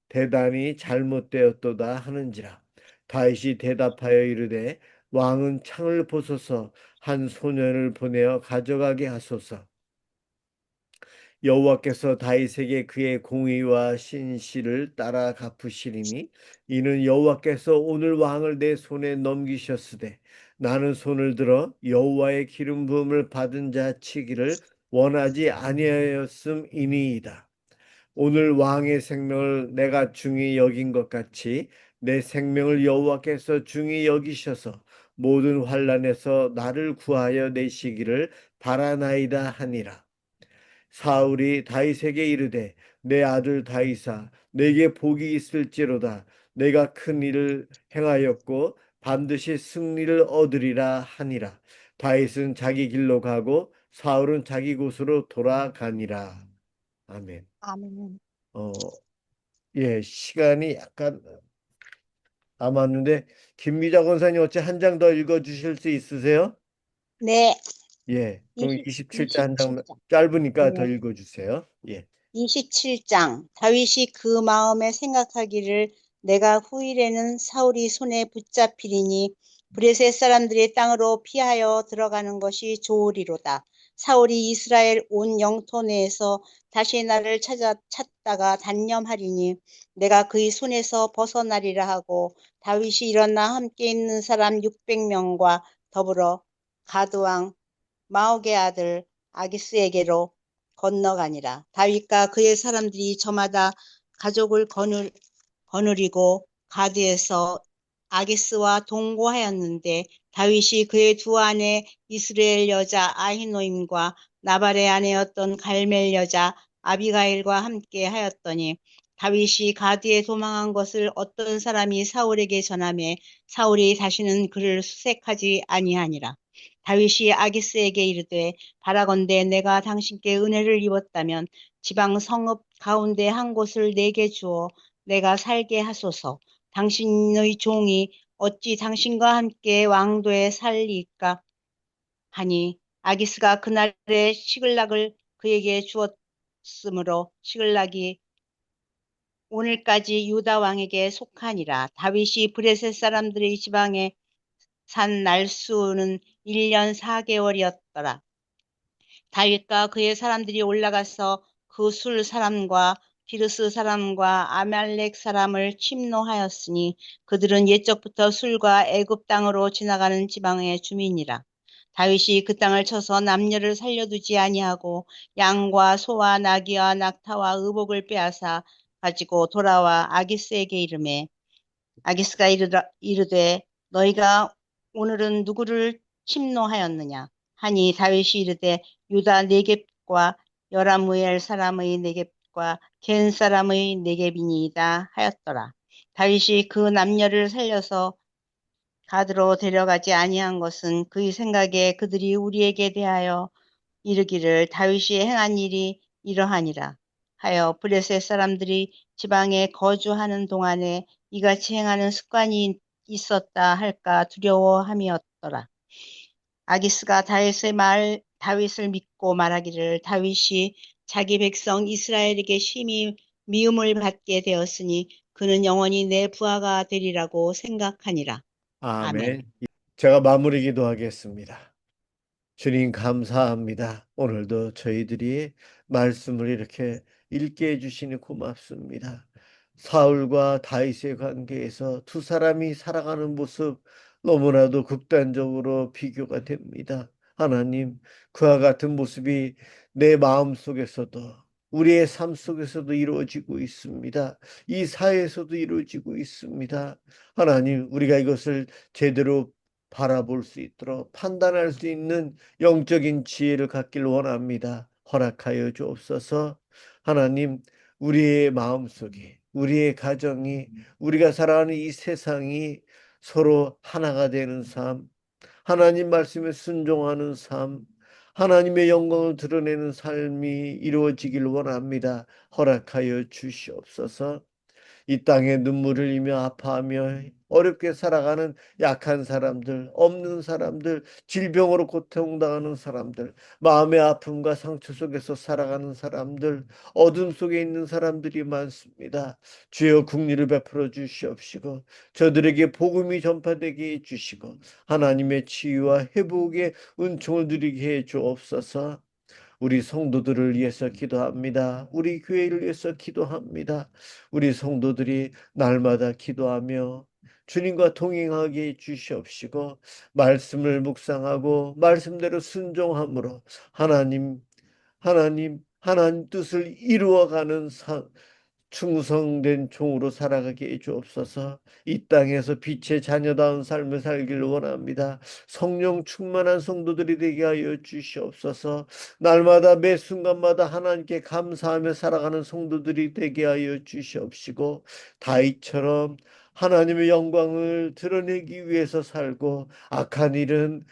대단히 잘못되었도다 하는지라. 다윗이 대답하여 이르되 왕은 창을 보소서 한 소년을 보내어 가져가게 하소서. 여호와께서 다윗에게 그의 공의와 신실을 따라 갚으시리니 이는 여호와께서 오늘 왕을 내 손에 넘기셨으되 나는 손을 들어 여호와의 기름 부음을 받은 자 치기를 원하지 아니하였음이니이다. 오늘 왕의 생명을 내가 중히 여긴 것 같이 내 생명을 여호와께서 중히 여기셔서 모든 환난에서 나를 구하여 내시기를 바라나이다 하니라. 사울이 다윗에게 이르되 내 아들 다윗아 내게 복이 있을지로다. 내가 큰 일을 행하였고 반드시 승리를 얻으리라 하니라. 다윗은 자기 길로 가고 사울은 자기 곳으로 돌아가니라. 아멘. 아멘. 어, 예, 시간이 약간 남았는데 김미자 권사님 어찌 한 장 더 읽어 주실 수 있으세요? 네, 예. 그럼 27장 한 장만 27장. 짧으니까 더 네. 읽어 주세요. 예. 27장. 다윗이 그 마음에 생각하기를 내가 후일에는 사울이 손에 붙잡히리니 브레셋 사람들의 땅으로 피하여 들어가는 것이 좋으리로다. 사울이 이스라엘 온 영토 내에서 다시 나를 찾다가 단념하리니 내가 그의 손에서 벗어나리라 하고 다윗이 일어나 함께 있는 사람 600명과 더불어 가드왕 마옥의 아들 아기스에게로 건너가니라. 다윗과 그의 사람들이 저마다 가족을 거느리고 가드에서 아기스와 동거하였는데 다윗이 그의 두 아내 이스라엘 여자 아히노임과 나발의 아내였던 갈멜 여자 아비가일과 함께 하였더니 다윗이 가드에 도망한 것을 어떤 사람이 사울에게 전하매 사울이 다시는 그를 수색하지 아니하니라. 다윗이 아기스에게 이르되 바라건대 내가 당신께 은혜를 입었다면 지방 성읍 가운데 한 곳을 내게 주어 내가 살게 하소서. 당신의 종이 어찌 당신과 함께 왕도에 살리까 하니 아기스가 그날에 시글락을 그에게 주었으므로 시글락이 오늘까지 유다 왕에게 속하니라. 다윗이 브레셋 사람들의 지방에 산 날수는 1년 4개월이었더라. 다윗과 그의 사람들이 올라가서 그 술 사람과 디르스 사람과 아말렉 사람을 침노하였으니 그들은 옛적부터 술과 애굽 땅으로 지나가는 지방의 주민이라. 다윗이 그 땅을 쳐서 남녀를 살려두지 아니하고 양과 소와 나귀와 낙타와 의복을 빼앗아 가지고 돌아와 아기스에게 이르매 아기스가 이르되 너희가 오늘은 누구를 침노하였느냐 하니 다윗이 이르되 유다 네겝과 여라무엘 사람의 네겝과 겐 사람의 네겝이니이다 하였더라. 다윗이 그 남녀를 살려서 가드로 데려가지 아니한 것은 그의 생각에 그들이 우리에게 대하여 이르기를 다윗이 행한 일이 이러하니라 하여 블레셋 사람들이 지방에 거주하는 동안에 이같이 행하는 습관이 있었다 할까 두려워함이었더라. 아기스가 다윗을 믿고 말하기를 다윗이 자기 백성 이스라엘에게 심히 미움을 받게 되었으니 그는 영원히 내 부하가 되리라고 생각하니라. 아멘. 아멘. 제가 마무리 기도하겠습니다. 주님 감사합니다. 오늘도 저희들이 말씀을 이렇게 읽게 해주시니 고맙습니다. 사울과 다윗의 관계에서 두 사람이 살아가는 모습 너무나도 극단적으로 비교가 됩니다. 하나님, 그와 같은 모습이 내 마음 속에서도 우리의 삶 속에서도 이루어지고 있습니다. 이 사회에서도 이루어지고 있습니다. 하나님, 우리가 이것을 제대로 바라볼 수 있도록 판단할 수 있는 영적인 지혜를 갖길 원합니다. 허락하여 주옵소서. 하나님, 우리의 마음속에, 우리의 가정이, 우리가 살아가는 이 세상이 서로 하나가 되는 삶, 하나님 말씀에 순종하는 삶, 하나님의 영광을 드러내는 삶이 이루어지길 원합니다. 허락하여 주시옵소서. 이 땅에 눈물을 흘리며 아파하며 어렵게 살아가는 약한 사람들, 없는 사람들, 질병으로 고통당하는 사람들, 마음의 아픔과 상처 속에서 살아가는 사람들, 어둠 속에 있는 사람들이 많습니다. 주여 국리를 베풀어 주시옵시고 저들에게 복음이 전파되게 해주시고 하나님의 치유와 회복의 은총을 누리게 해 주옵소서. 우리 성도들을 위해서 기도합니다. 우리 교회를 위해서 기도합니다. 우리 성도들이 날마다 기도하며 주님과 동행하게 해 주시옵시고 말씀을 묵상하고 말씀대로 순종함으로 하나님 뜻을 이루어가는 충성된 종으로 살아가게 해 주옵소서. 이 땅에서 빛의 자녀다운 삶을 살기를 원합니다. 성령 충만한 성도들이 되게 하여 주시옵소서. 날마다 매 순간마다 하나님께 감사하며 살아가는 성도들이 되게 하여 주시옵시고 다윗처럼 하나님의 영광을 드러내기 위해서 살고 악한 일은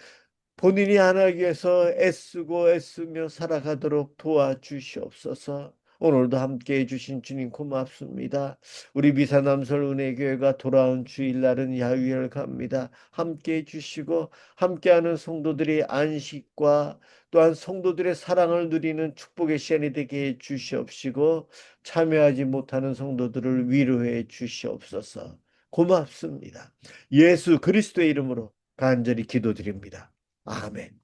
본인이 안 하기 위해서 애쓰며 살아가도록 도와주시옵소서. 오늘도 함께 해주신 주님 고맙습니다. 우리 미사남설 은혜교회가 돌아온 주일날은 야유회를 갑니다. 함께 해주시고 함께하는 성도들의 안식과 또한 성도들의 사랑을 누리는 축복의 시간이 되게 해 주시옵시고 참여하지 못하는 성도들을 위로해 주시옵소서. 고맙습니다. 예수 그리스도의 이름으로 간절히 기도드립니다. 아멘.